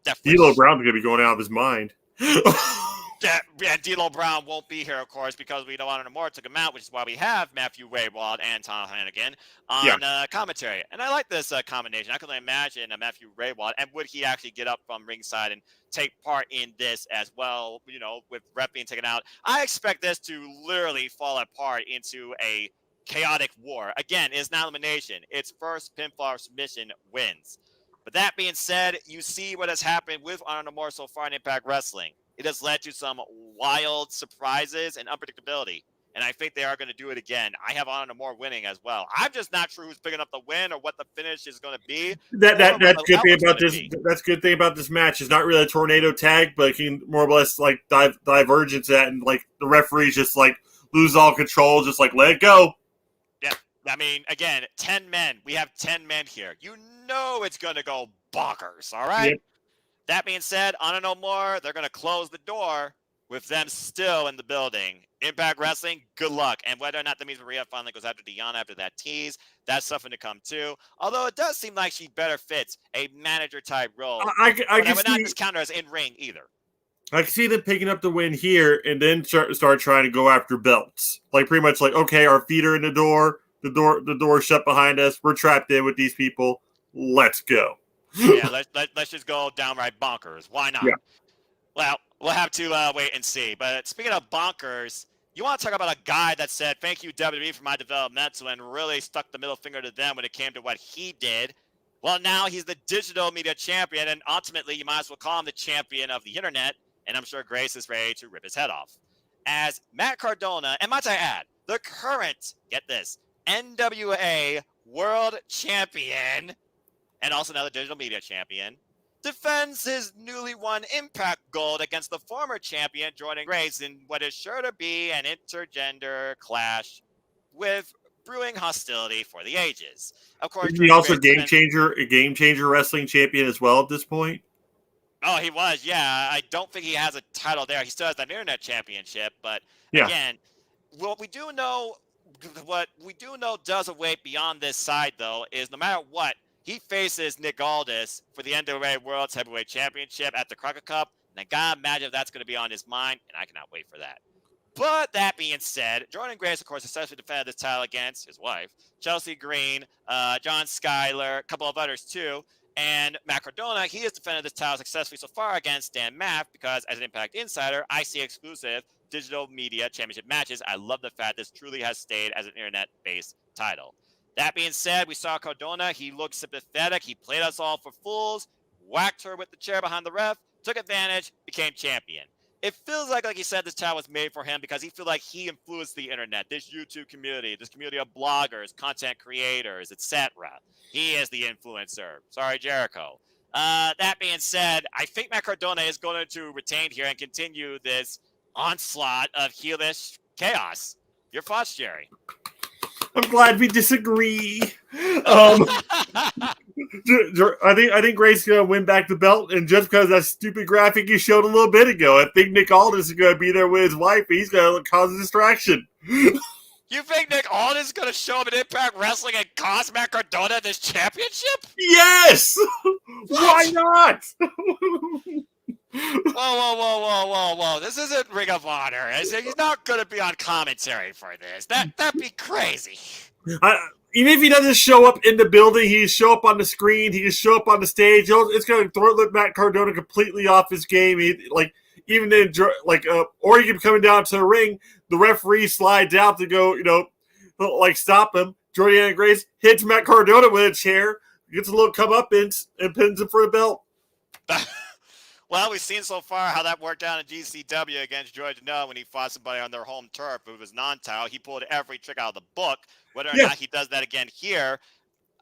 Definitely. D'Lo Brown's going to be going out of his mind. Yeah, D'Lo Brown won't be here, of course, because we don't want him more. Took him out, which is why we have Matthew Waywald and Tom Hannigan on commentary. And I like this combination. I can only imagine Matthew Waywald, and would he actually get up from ringside and take part in this as well, with Rep being taken out. I expect this to literally fall apart into a chaotic war. Again, it's not elimination. It's first pinfall submission wins. But that being said, you see what has happened with Honor No More so far in Impact Wrestling. It has led to some wild surprises and unpredictability. And I think they are going to do it again. I have Honor No More winning as well. I'm just not sure who's picking up the win or what the finish is going to be. That's good thing about this. That's good thing about this match. It's not really a tornado tag, but it can more or less divergence that, and the referees just lose all control, just let it go. Yeah, I mean, again, 10 men. We have 10 men here. You know it's going to go bonkers. All right. Yep. That being said, Honor No More, they're going to close the door with them still in the building. Impact Wrestling, good luck. And whether or not that means Maria finally goes after Deanna after that tease, that's something to come too. Although it does seem like she better fits a manager-type role. I would not discount her as in-ring either. I can see them picking up the win here and then start trying to go after belts. Pretty much okay, our feet are in the door is shut behind us. We're trapped in with these people. Let's go. Yeah, let's just go downright bonkers. Why not? Yeah. Well, we'll have to wait and see. But speaking of bonkers, you want to talk about a guy that said, thank you, WWE, for my developmental, and really stuck the middle finger to them when it came to what he did. Well, now he's the digital media champion, and ultimately, you might as well call him the champion of the internet. And I'm sure Grace is ready to rip his head off. As Matt Cardona, and might I add, the current, get this, NWA World Champion, and also another digital media champion, defends his newly won Impact Gold against the former champion, Jordan Grace, in what is sure to be an intergender clash with brewing hostility for the ages. Of course, Isn't he Jordan also Grace defends. a game changer wrestling champion as well at this point? Oh, he was, yeah. I don't think he has a title there. He still has that internet championship, but Yeah. again, what we do know does await beyond this side, though, is no matter what, he faces Nick Aldis for the NWA World's Heavyweight Championship at the Crockett Cup, and I gotta imagine that's going to be on his mind, and I cannot wait for that. But that being said, Jordan Grace, of course, successfully defended this title against his wife, Chelsea Green, John Schuyler, a couple of others too. And Matt Cardona, he has defended this title successfully so far against Dan Maff because, as an Impact Insider, I see exclusive digital media championship matches. I love the fact this truly has stayed as an internet-based title. That being said, we saw Cardona. He looked sympathetic. He played us all for fools, whacked her with the chair behind the ref, took advantage, became champion. It feels like he said, this title was made for him because he feels like he influenced the internet, this YouTube community, this community of bloggers, content creators, etc. He is the influencer. Sorry, Jericho. That being said, I think Matt Cardona is going to retain here and continue this onslaught of heelish chaos. Your thoughts, Jerry? I'm glad we disagree. I think Grace is gonna win back the belt, and just because that stupid graphic you showed a little bit ago, I think Nick Aldis is gonna be there with his wife. He's gonna cause a distraction. You think Nick Aldis is gonna show up in Impact Wrestling and cost Matt Cardona this championship? Yes. Why not? Whoa. This isn't Ring of Honor. He's not going to be on commentary for this. That'd be crazy. Even if he doesn't show up in the building, he can show up on the screen. He can show up on the stage. It's going to throw Matt Cardona completely off his game. Or he can be coming down to the ring. The referee slides out to go, stop him. Jordan Grace hits Matt Cardona with a chair, gets a little comeuppance, and pins him for the belt. Well, we've seen so far how that worked out in GCW against George Janelle when he fought somebody on their home turf. It was non-title. He pulled every trick out of the book. Whether or not he does that again here,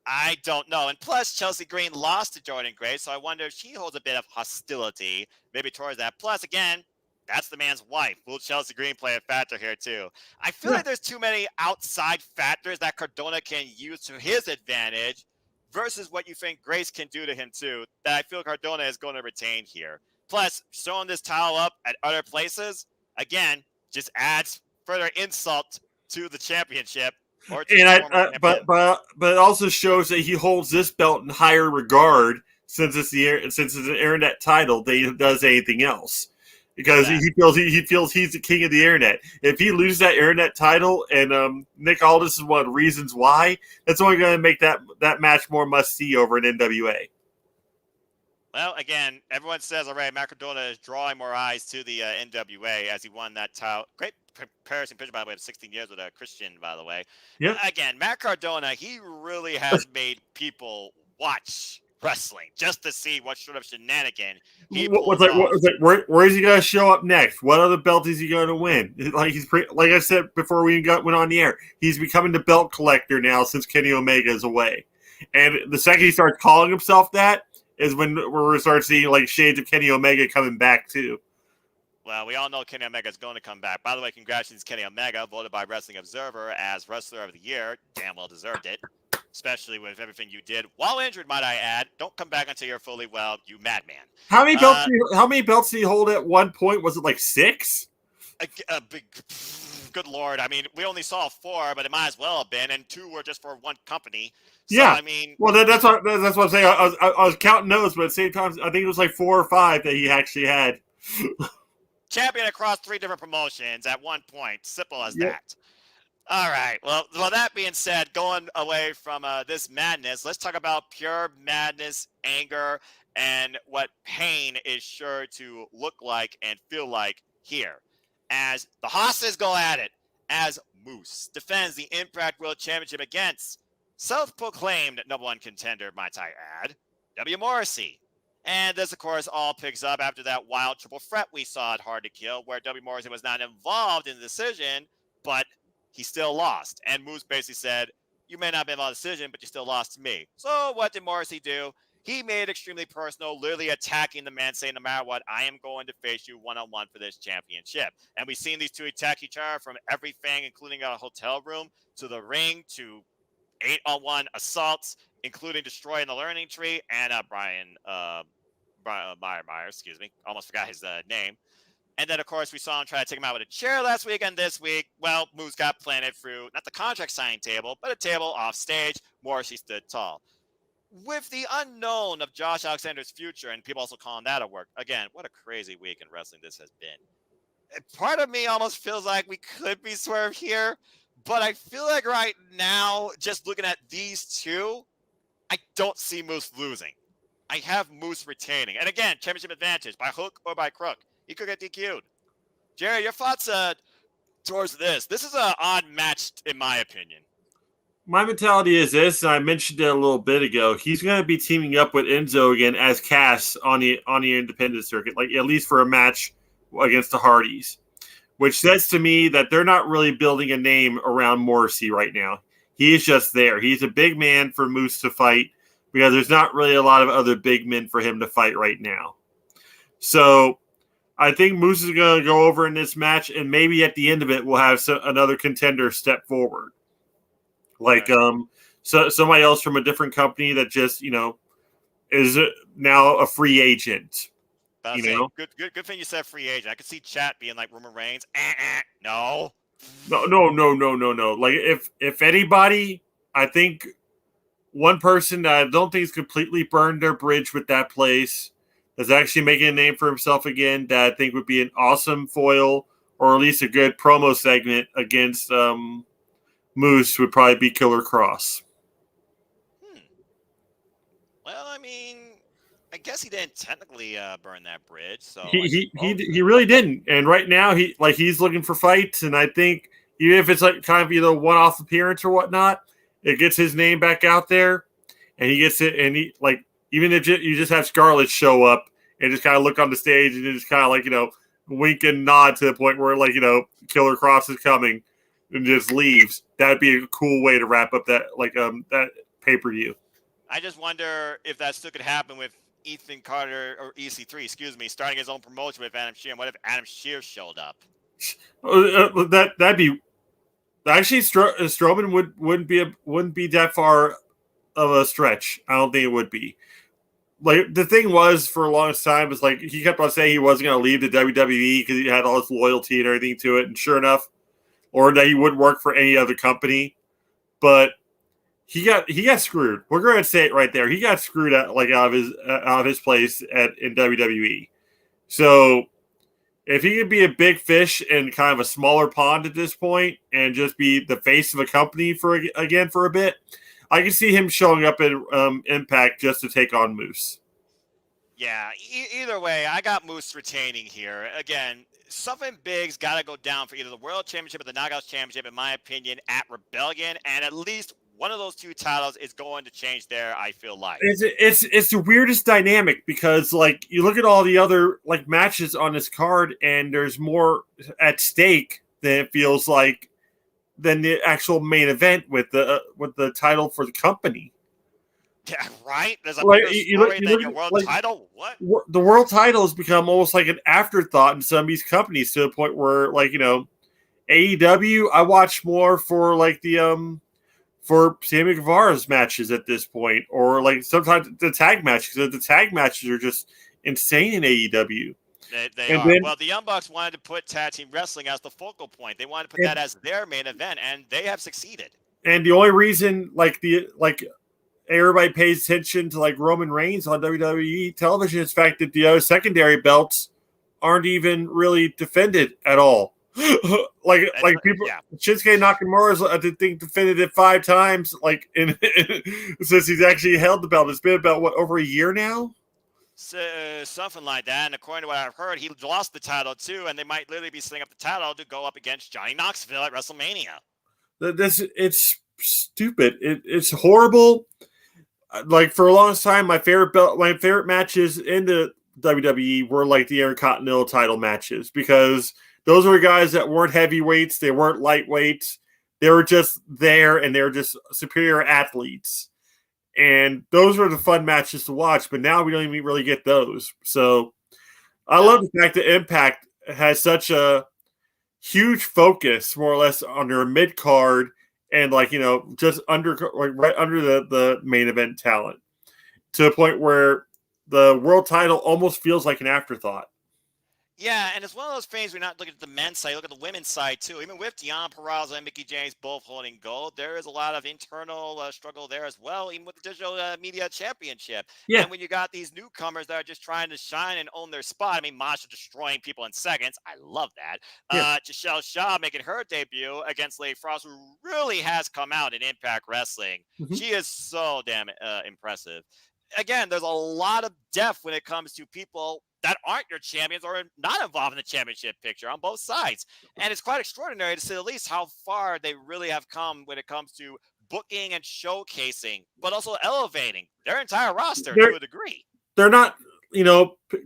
I don't know. And plus, Chelsea Green lost to Jordan Grace, so I wonder if she holds a bit of hostility maybe towards that. Plus, again, that's the man's wife. Will Chelsea Green play a factor here, too? I feel like there's too many outside factors that Cardona can use to his advantage versus what you think Grace can do to him, too, that I feel Cardona is going to retain here. Plus, showing this title up at other places, again, just adds further insult to the championship. But it also shows that he holds this belt in higher regard since it's an internet title than he does anything else. Because he feels he's the king of the internet. If he loses that internet title, and Nick Aldis is one of the reasons why, that's only going to make that match more must see over an NWA. Well, again, everyone says already Matt Cardona is drawing more eyes to the NWA as he won that title. Great comparison picture, by the way, of 16 years with Christian, by the way. Yeah. Again, Matt Cardona, he really has made people watch wrestling just to see what sort of shenanigan he pulls off. Where is he going to show up next? What other belt is he going to win? Like I said before we went on the air, he's becoming the belt collector now since Kenny Omega is away. And the second he starts calling himself that is when we're going to start seeing shades of Kenny Omega coming back too. Well, we all know Kenny Omega is going to come back. By the way, congratulations, Kenny Omega, voted by Wrestling Observer as Wrestler of the Year. Damn well deserved it, especially with everything you did while injured, might I add. Don't come back until you're fully well, you madman. How many belts did he hold at one point? Was it 6? A big, good Lord. I mean, we only saw 4, but it might as well have been, and 2 were just for one company. So, yeah. I mean, well, that's what I'm saying. I was counting those, but at the same time, I think it was 4 or 5 that he actually had. Champion across 3 different promotions at one point. Simple as that. All right. Well, that being said, going away from this madness, let's talk about pure madness, anger, and what pain is sure to look like and feel like here. As the Hosses go at it, as Moose defends the Impact World Championship against self-proclaimed #1 contender, might I add, W. Morrissey. And this, of course, all picks up after that wild triple threat we saw at Hard to Kill, where W. Morrissey was not involved in the decision, but he still lost. And Moose basically said, you may not have been involved in the decision, but you still lost to me. So what did Morrissey do? He made it extremely personal, literally attacking the man, saying, no matter what, I am going to face you one-on-one for this championship. And we've seen these two attack each other from everything, including a hotel room, to the ring, to 8-on-1 assaults, including destroying the learning tree, and Brian Meyer, excuse me, almost forgot his name. And then, of course, we saw him try to take him out with a chair last week, and this week, well, Moose got planted through, not the contract signing table, but a table off stage. Morrissey stood tall. With the unknown of Josh Alexander's future, and people also calling that a work, again, what a crazy week in wrestling this has been. Part of me almost feels like we could be swerved here, but I feel like right now, just looking at these two, I don't see Moose losing. I have Moose retaining. And again, championship advantage, by hook or by crook. He could get DQ'd. Jerry, your thoughts towards this? This is an odd match, in my opinion. My mentality is this, and I mentioned it a little bit ago. He's going to be teaming up with Enzo again as Cass on the independent circuit, like at least for a match against the Hardys, which says to me that they're not really building a name around Morrissey right now. He is just there. He's a big man for Moose to fight because there's not really a lot of other big men for him to fight right now. So I think Moose is going to go over in this match, and maybe at the end of it, we'll have another contender step forward. Like somebody else from a different company that just, is now a free agent. Good thing you said free agent. I could see chat being like Roman Reigns. No. No. Like if anybody, I think one person that I don't think is completely burned their bridge with that place, that's actually making a name for himself again, that I think would be an awesome foil or at least a good promo segment against Moose would probably be Killer Cross. Well, I mean, I guess he didn't technically burn that bridge, so he really didn't. And right now he's looking for fights, and I think even if it's like kind of one-off appearance or whatnot, it gets his name back out there, and he gets it. And he even if you just have Scarlett show up and just kind of look on the stage and just kind of wink and nod to the point where Killer Cross is coming and just leaves. That'd be a cool way to wrap up that that pay-per-view. I just wonder if that still could happen with Ethan Carter or EC3, excuse me, starting his own promotion with Adam Shear. And what if Adam Shear showed up? That'd be actually Strowman wouldn't be that far of a stretch. I don't think it would be. Like the thing was for a long time was he kept on saying he wasn't going to leave the WWE because he had all his loyalty and everything to it, and sure enough, or that he wouldn't work for any other company, but he got screwed. We're going to say it right there. He got screwed out of his place in WWE. So if he could be a big fish in kind of a smaller pond at this point and just be the face of a company for a bit, I can see him showing up in Impact just to take on Moose. Yeah, either way, I got Moose retaining here. Again, something big's got to go down for either the World Championship or the Knockouts Championship, in my opinion, at Rebellion, and at least one of those two titles is going to change there, I feel like. It's the weirdest dynamic because you look at all the other matches on this card and there's more at stake than it feels like than the actual main event with the title for the company. Yeah, right? There's a bigger story than your world title? What? The world title has become almost like an afterthought in some of these companies to the point where AEW, I watch more for for Sammy Guevara's matches at this point, or sometimes the tag matches. The tag matches are just insane in AEW. They are. Well, the Young Bucks wanted to put tag team wrestling as the focal point. They wanted to put that as their main event, and they have succeeded. And the only reason everybody pays attention to Roman Reigns on WWE television is the fact that the other secondary belts aren't even really defended at all. People, yeah. Shinsuke Nakamura's I think defended it 5 times since he's actually held the belt. It's been about over a year now. Something like that. And according to what I've heard, he lost the title too, and they might literally be setting up the title to go up against Johnny Knoxville at WrestleMania. stupid. It's horrible. Like for a long time, my favorite matches in the WWE were like the Intercontinental title matches because those were guys that weren't heavyweights, they weren't lightweights, they were just there and they were just superior athletes, and those were the fun matches to watch. But now we don't even really get those. So I love the fact that Impact has such a huge focus, more or less, on their mid card and just right under the main event talent, to the point where the world title almost feels like an afterthought. Yeah, and it's one of those things we're not looking at the men's side, look at the women's side too. Even with Deonna Purrazzo and Mickie James both holding gold, there is a lot of internal struggle there as well, even with the digital media championship. Yeah. And when you got these newcomers that are just trying to shine and own their spot, I mean, Masha destroying people in seconds. I love that. Yeah. Giselle Shaw making her debut against Lady Frost, who really has come out in Impact Wrestling. Mhm. She is so damn impressive. Again, there's a lot of depth when it comes to people that aren't your champions or not involved in the championship picture on both sides. And it's quite extraordinary, to say the least, how far they really have come when it comes to booking and showcasing, but also elevating their entire roster to a degree. They're not,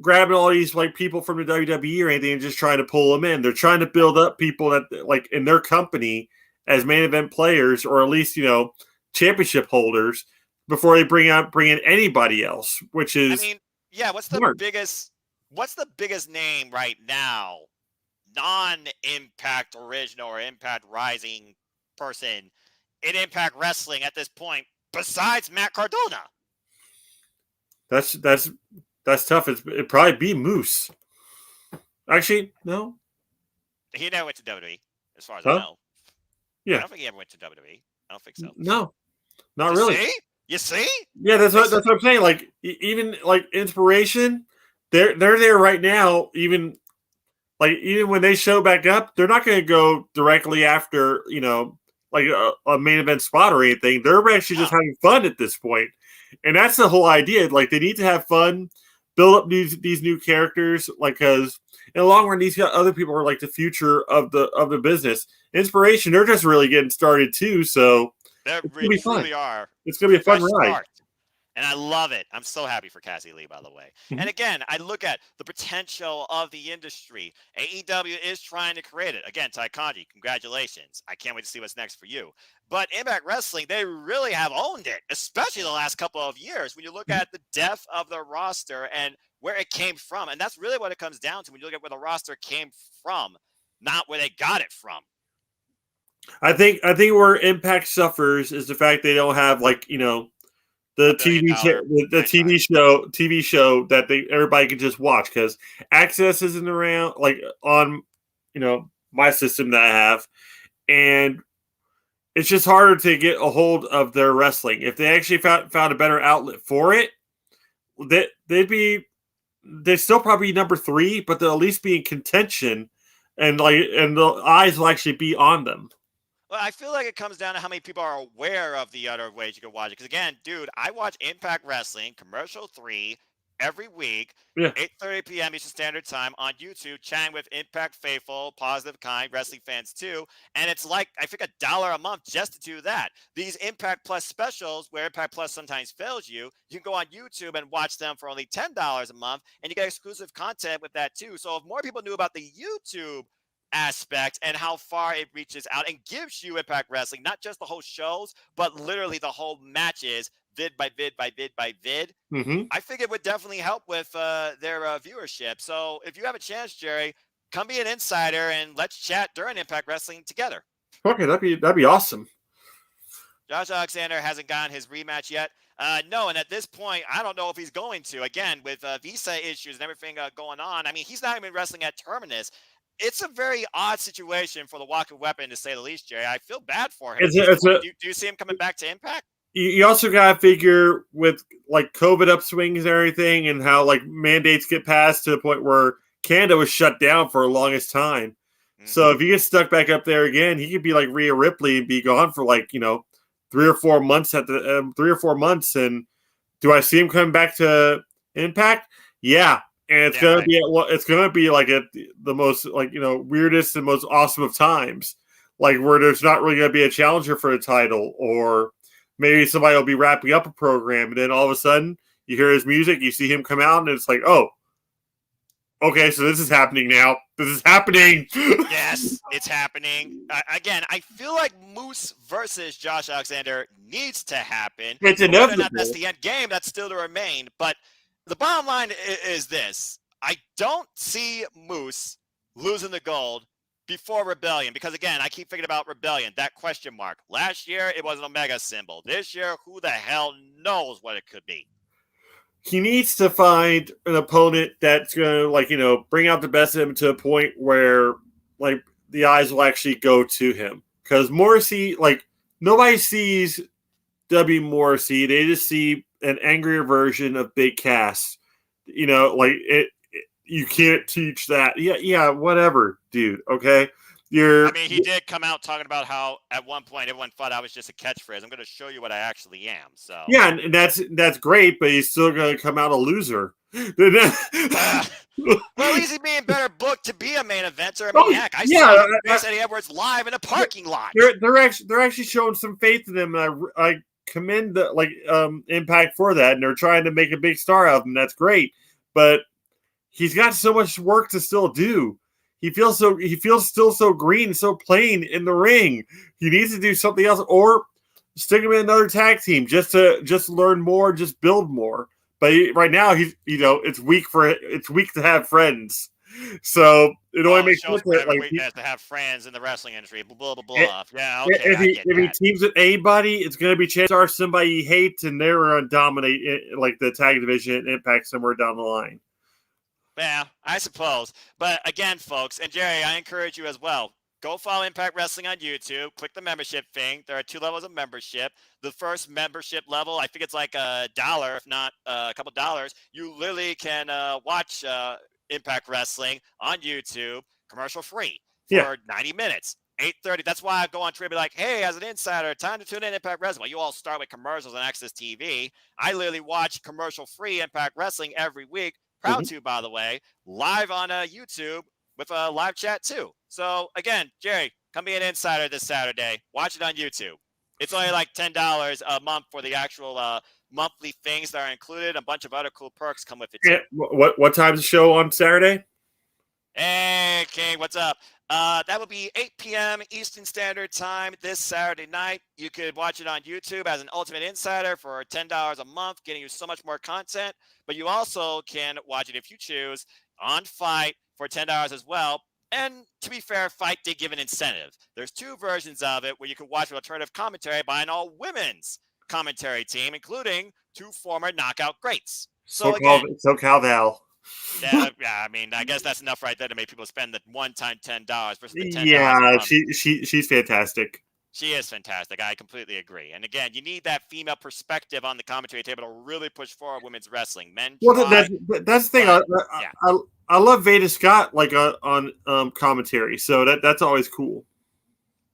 grabbing all these like people from the WWE or anything and just trying to pull them in. They're trying to build up people that like in their company as main event players, or at least, championship holders, before they bring in anybody else, which is, I mean, yeah, what's the biggest name right now, non-Impact original or Impact Rising person in Impact Wrestling at this point besides Matt Cardona? That's tough. It'd probably be Moose. Actually, no. He never went to WWE, as far as I know. Yeah. I don't think he ever went to WWE. I don't think so. No, not really. See? You see? Yeah, that's what I'm saying. Like, even like Inspiration, they're there right now. Even when they show back up, they're not going to go directly after like a main event spot or anything. They're actually just having fun at this point, and that's the whole idea. Like, they need to have fun, build up these new characters. Like, because in the long run, these other people are like the future of the business. Inspiration, they're just really getting started too. So they really are. It's going to be a fun ride. Start. And I love it. I'm so happy for Cassie Lee, by the way. Mm-hmm. And again, I look at the potential of the industry. AEW is trying to create it. Again, Ty Conji, congratulations. I can't wait to see what's next for you. But Impact Wrestling, they really have owned it, especially the last couple of years, when you look at the depth of the roster and where it came from. And that's really what it comes down to when you look at where the roster came from, not where they got it from. I think where Impact suffers is the fact they don't have the TV show that everybody can just watch, because Access isn't around on my system that I have, and it's just harder to get a hold of their wrestling. If they actually found a better outlet for it, they'd still probably be number 3, but they'll at least be in contention, and the eyes will actually be on them. Well, I feel like it comes down to how many people are aware of the other ways you can watch it. Because again, dude, I watch Impact Wrestling commercial 3 every week, 8:30 p.m. Eastern Standard Time on YouTube, chatting with Impact faithful, positive, kind wrestling fans too. And it's like, I think, $1 a month just to do that. These Impact Plus specials, where Impact Plus sometimes fails you, you can go on YouTube and watch them for only $10 a month, and you get exclusive content with that too. So if more people knew about the YouTube aspect and how far it reaches out and gives you Impact Wrestling, not just the whole shows, but literally the whole matches, vid by vid by vid by vid, I think it would definitely help with their viewership. So if you have a chance, Jerry, come be an insider and let's chat during Impact Wrestling together. Okay, that'd be awesome. Josh Alexander hasn't gotten his rematch yet. No, and at this point, I don't know if he's going to. Again, with visa issues and everything going on, I mean, he's not even wrestling at Terminus. It's a very odd situation for the Walking Weapon, to say the least, Jerry. I feel bad for him. Do you see him coming back to Impact? You also got to figure with COVID upswings and everything, and how mandates get passed to the point where Canada was shut down for the longest time. Mm-hmm. So if he gets stuck back up there again, he could be like Rhea Ripley and be gone for 3 or 4 months at the 3 or 4 months. And do I see him coming back to Impact? Yeah. And it's gonna be the most weirdest and most awesome of times. like where there's not really going to be a challenger for the title, or maybe somebody will be wrapping up a program, and then all of a sudden you hear his music, you see him come out, and it's like, oh, okay, so this is happening now. This is happening. Yes, it's happening. Again, I feel like Moose versus Josh Alexander needs to happen. It's Whether or not inevitable. that's the end game, that's still to remain. But the bottom line is this. I don't see Moose losing the gold before Rebellion. Because, again, I keep thinking about Rebellion, that question mark. Last year, it was an Omega symbol. This year, who the hell knows what it could be? He needs to find an opponent that's going to, like, you know, bring out the best of him to a point where, like, the eyes will actually go to him. Because Morrissey, like, nobody sees W. Morrissey. They just see an angrier version of Big Cass. You know, like, you can't teach that. Yeah, whatever, dude, okay? I mean, he did come out talking about how at one point everyone thought I was just a catchphrase. I'm going to show you what I actually am. So yeah, and that's great, but he's still going to come out a loser. Well, at least he's being better booked to be a main eventer. I mean, heck, I saw Eddie Edwards live in a parking lot. They're actually showing some faith in him, and I commend the Impact for that, and they're trying to make a big star out of him. That's great, but he's got so much work to still do. He feels still so green, so plain in the ring. He needs to do something else, or stick him in another tag team just to learn more, just build more. But right now, it's weak to have friends. So it only makes sense that to have friends in the wrestling industry. Blah blah blah. Yeah, okay. If he teams with anybody, it's going to be chances are somebody he hates, and they're going to dominate like the tag division and Impact somewhere down the line. Yeah, I suppose. But again, folks, and Jerry, I encourage you as well. Go follow Impact Wrestling on YouTube. Click the membership thing. There are 2 levels of membership. The first membership level, I think it's like $1, if not a couple dollars. You literally can watch Impact Wrestling on YouTube, commercial free for 90 minutes. 8:30. That's why I go on Twitter and be like, hey, as an insider, time to tune in Impact Wrestling. Well, you all start with commercials on Access TV. I literally watch commercial-free Impact Wrestling every week. Proud to, by the way, live on YouTube with a live chat too. So again, Jerry, come be an insider this Saturday. Watch it on YouTube. It's only like $10 a month for the actual monthly things that are included. A bunch of other cool perks come with it too. What time's the show on Saturday? Hey, King, what's up? That would be 8 p.m. Eastern Standard Time this Saturday night. You could watch it on YouTube as an Ultimate Insider for $10 a month, getting you so much more content. But you also can watch it, if you choose, on Fight for $10 as well. And to be fair, Fight did give an incentive. There's 2 versions of it where you can watch an alternative commentary by an all-women's commentary team, including 2 former Knockout greats. SoCal Val. Yeah, I mean, I guess that's enough right there to make people spend the one-time $10 versus the $10. Yeah, she's fantastic. She is fantastic. I completely agree. And again, you need that female perspective on the commentary table to really push forward women's wrestling. Men, that's the thing. I love Veda Scott on commentary, so that's always cool.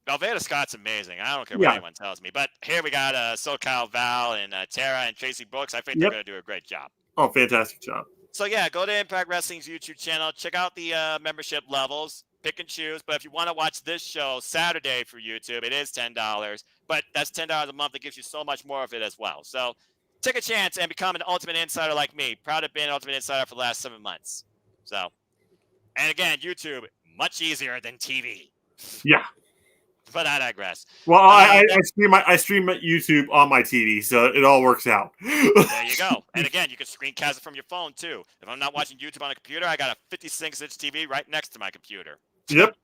Well, Veda Scott's amazing. I don't care what anyone tells me. But here we got SoCal Val and Tara and Tracy Brooks. I think they're going to do a great job. Oh, fantastic job. So, yeah, go to Impact Wrestling's YouTube channel. Check out the membership levels. Pick and choose. But if you want to watch this show Saturday for YouTube, it is $10. But that's $10 a month. That gives you so much more of it as well. So take a chance and become an Ultimate Insider like me. Proud to be an Ultimate Insider for the last 7 months. So, and again, YouTube, much easier than TV. Yeah. But I digress. Well, I stream at YouTube on my TV, so it all works out. There you go. And again, you can screencast it from your phone too. If I'm not watching YouTube on a computer, I got a 56-inch TV right next to my computer. Yep.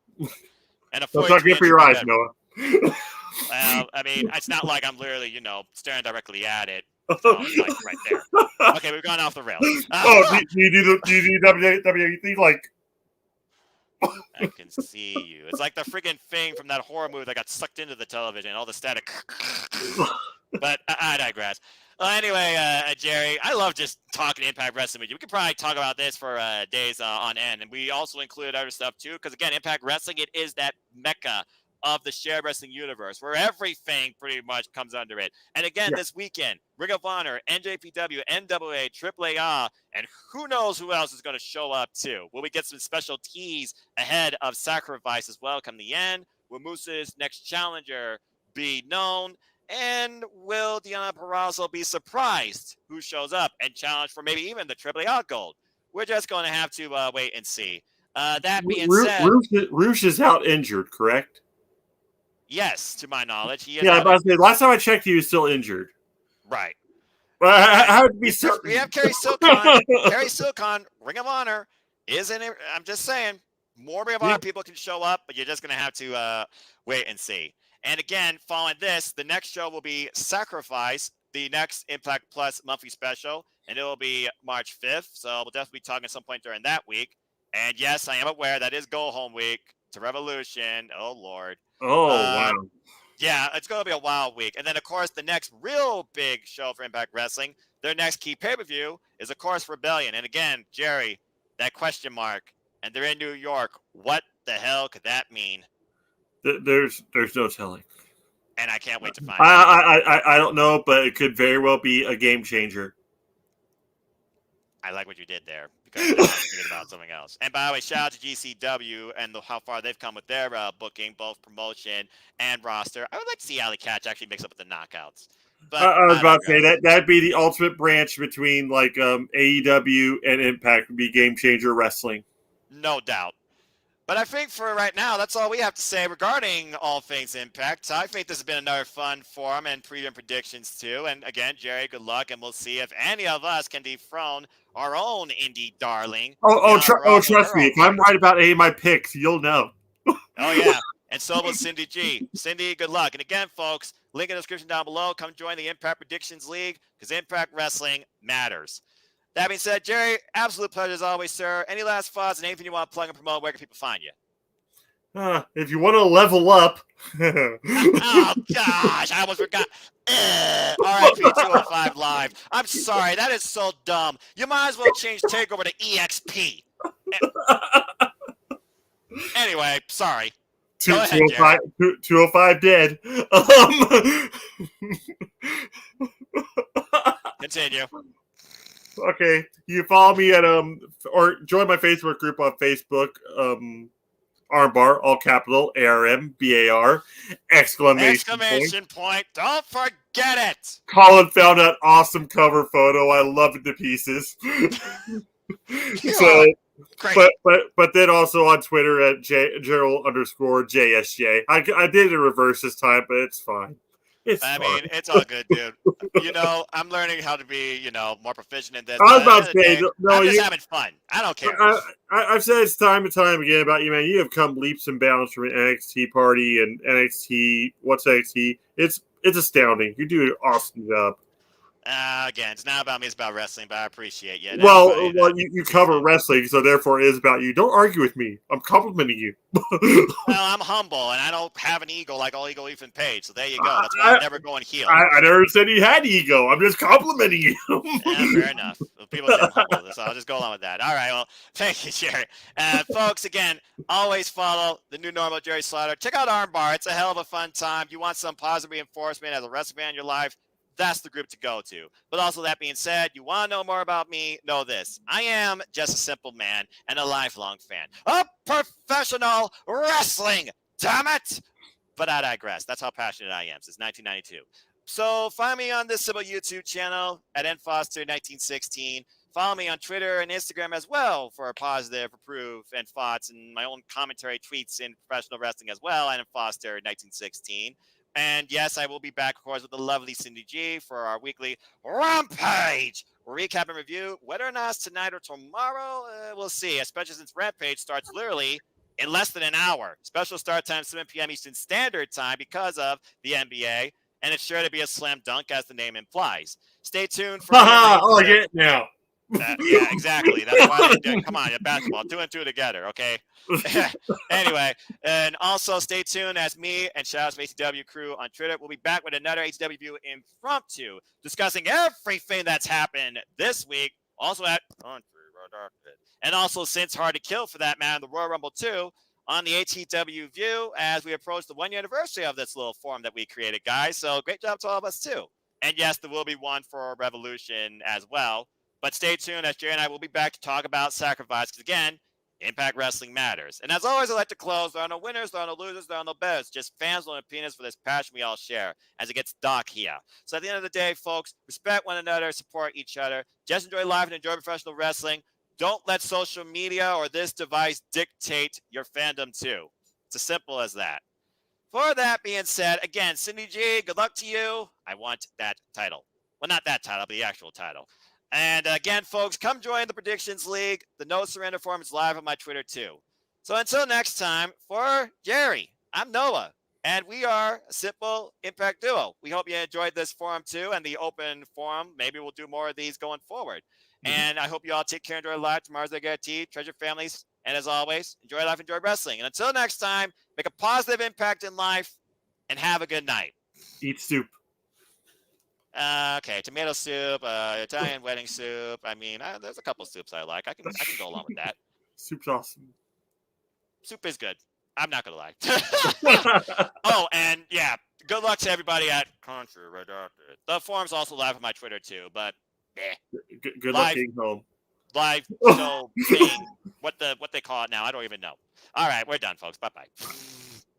And a 43-inch. That's not good for your eyes, Noah. Well, I mean, it's not like I'm literally, staring directly at it. Like right there. Okay, we've gone off the rails. Do you do WWE like? I can see you. It's like the freaking thing from that horror movie that got sucked into the television, all the static. But I digress. Well, anyway, Jerry, I love just talking Impact Wrestling with you. We could probably talk about this for days on end. And we also included other stuff, too, because, again, Impact Wrestling, it is that mecca of the shared wrestling universe where everything pretty much comes under it. And again, this weekend, Ring of Honor, NJPW, NWA, AAA, and who knows who else is going to show up too. Will we get some special teas ahead of Sacrifice as well come the end? Will Moose's next challenger be known? And will Deanna Purrazzo be surprised who shows up and challenge for maybe even the AAA gold? We're just going to have to wait and see. That being said, Roosh is out injured, correct? yes, to my knowledge, he is Yeah, out. but last time I checked, he was still injured. Right. I have to be certain. We have Kerry Silcon. Kerry Silcon, Ring of Honor, is in it. I'm just saying, more Ring of Honor people can show up, but you're just going to have to wait and see. And again, following this, the next show will be Sacrifice, the next Impact Plus monthly special, and it will be March 5th. So we'll definitely be talking at some point during that week. And yes, I am aware that is Go Home Week to Revolution. Oh, Lord. Oh, wow. Yeah, it's going to be a wild week. And then, of course, the next real big show for Impact Wrestling, their next key pay-per-view is, of course, Rebellion. And again, Jerry, that question mark, and they're in New York. What the hell could that mean? There's no telling. And I can't wait to find out. I don't know, but it could very well be a game changer. I like what you did there because I was thinking about something else. And by the way, shout out to GCW and how far they've come with their booking, both promotion and roster. I would like to see Alley Catch actually mix up with the knockouts. But I was about to say that'd be the ultimate branch between like AEW and Impact would be game changer wrestling. No doubt. But I think for right now, that's all we have to say regarding all things Impact. I think this has been another fun forum and preview predictions too. And again, Jerry, good luck, and we'll see if any of us can dethrone our own indie darling. Trust me, if I'm right about any of my picks, you'll know. Oh yeah, and so will Cindy G. Cindy, good luck. And again, folks, link in the description down below. Come join the Impact Predictions League because Impact Wrestling matters. That being said, Jerry, absolute pleasure as always, sir. Any last thoughts and anything you want to plug and promote? Where can people find you? If you want to level up. Oh, gosh, I almost forgot. RIP 205 Live. I'm sorry, that is so dumb. You might as well change TakeOver to EXP. Anyway, sorry. 205 dead. Continue. Okay, you follow me at or join my Facebook group on Facebook. Armbar, all capital, ARMBAR, exclamation point. Don't forget it. Colin found that awesome cover photo. I love it to pieces. So, great. But then also on Twitter at Gerald_JSJ. I did it in reverse this time, but it's fine. I mean, it's all good, dude. You know, I'm learning how to be, more proficient in this. I was about to say, I'm just having fun. I don't care. I've said it's time and time again about you, man. You have come leaps and bounds from an NXT party and NXT. What's NXT? It's astounding. You do an awesome job. Again, it's not about me, it's about wrestling, but I appreciate you. Well, you cover wrestling, so therefore it is about you. Don't argue with me. I'm complimenting you. Well, I'm humble, and I don't have an ego like all ego Ethan Page, so there you go. That's why I'm never going heel. I never said he had ego. I'm just complimenting you. Yeah, fair enough. People say I'm humble, so I'll just go along with that. All right, well, thank you, Jerry. Folks, again, always follow the new normal Jerry Slaughter. Check out Armbar. It's a hell of a fun time. You want some positive reinforcement as a wrestling fan in your life, that's the group to go to. But also, that being said, you want to know more about me? Know this. I am just a simple man and a lifelong fan of professional wrestling. Damn it! But I digress. That's how passionate I am since 1992. So find me on this simple YouTube channel at nfoster1916. Follow me on Twitter and Instagram as well for positive proof and thoughts and my own commentary tweets in professional wrestling as well at nfoster1916. And yes, I will be back, of course, with the lovely Cindy G for our weekly Rampage recap and review. Whether or not it's tonight or tomorrow, we'll see. Especially since Rampage starts literally in less than an hour. Special start time, 7 p.m. Eastern Standard Time because of the NBA. And it's sure to be a slam dunk, as the name implies. Stay tuned for... Oh, I get it now. Yeah, exactly. That's why come on, basketball. 2 and 2 together, okay? Anyway, and also stay tuned as me and shout out to ACW crew on Twitter. We'll be back with another ACW View impromptu discussing everything that's happened this week. Also at and also since Hard to Kill for that matter, the Royal Rumble 2 on the ATW View as we approach the 1 year anniversary of this little forum that we created, guys. So great job to all of us too. And yes, there will be one for Revolution as well. But stay tuned as Jerry and I will be back to talk about Sacrifice. Because again, Impact Wrestling matters. And as always, I like to close. There are no winners, there are no losers, there are no bears. Just fans with opinions for this passion we all share as it gets dark here. So at the end of the day, folks, respect one another, support each other. Just enjoy life and enjoy professional wrestling. Don't let social media or this device dictate your fandom too. It's as simple as that. For that being said, again, Cindy G, good luck to you. I want that title. Well, not that title, but the actual title. And again, folks, come join the Predictions League. The No Surrender Forum is live on my Twitter, too. So until next time, for Jerry, I'm Noah, and we are a simple Impact duo. We hope you enjoyed this forum, too, and the open forum. Maybe we'll do more of these going forward. And I hope you all take care and enjoy life. Tomorrow's their guarantee. Treasure families. And as always, enjoy life, enjoy wrestling. And until next time, make a positive impact in life and have a good night. Eat soup. Okay, tomato soup, Italian wedding soup. I mean, there's a couple soups I like. I can go along with that. Soup's awesome. Soup is good. I'm not gonna lie. Oh, and yeah, good luck to everybody at Country Redacted. The forum's also live on my Twitter too, but good luck being home. Live show thing. What they call it now? I don't even know. All right, we're done, folks. Bye bye.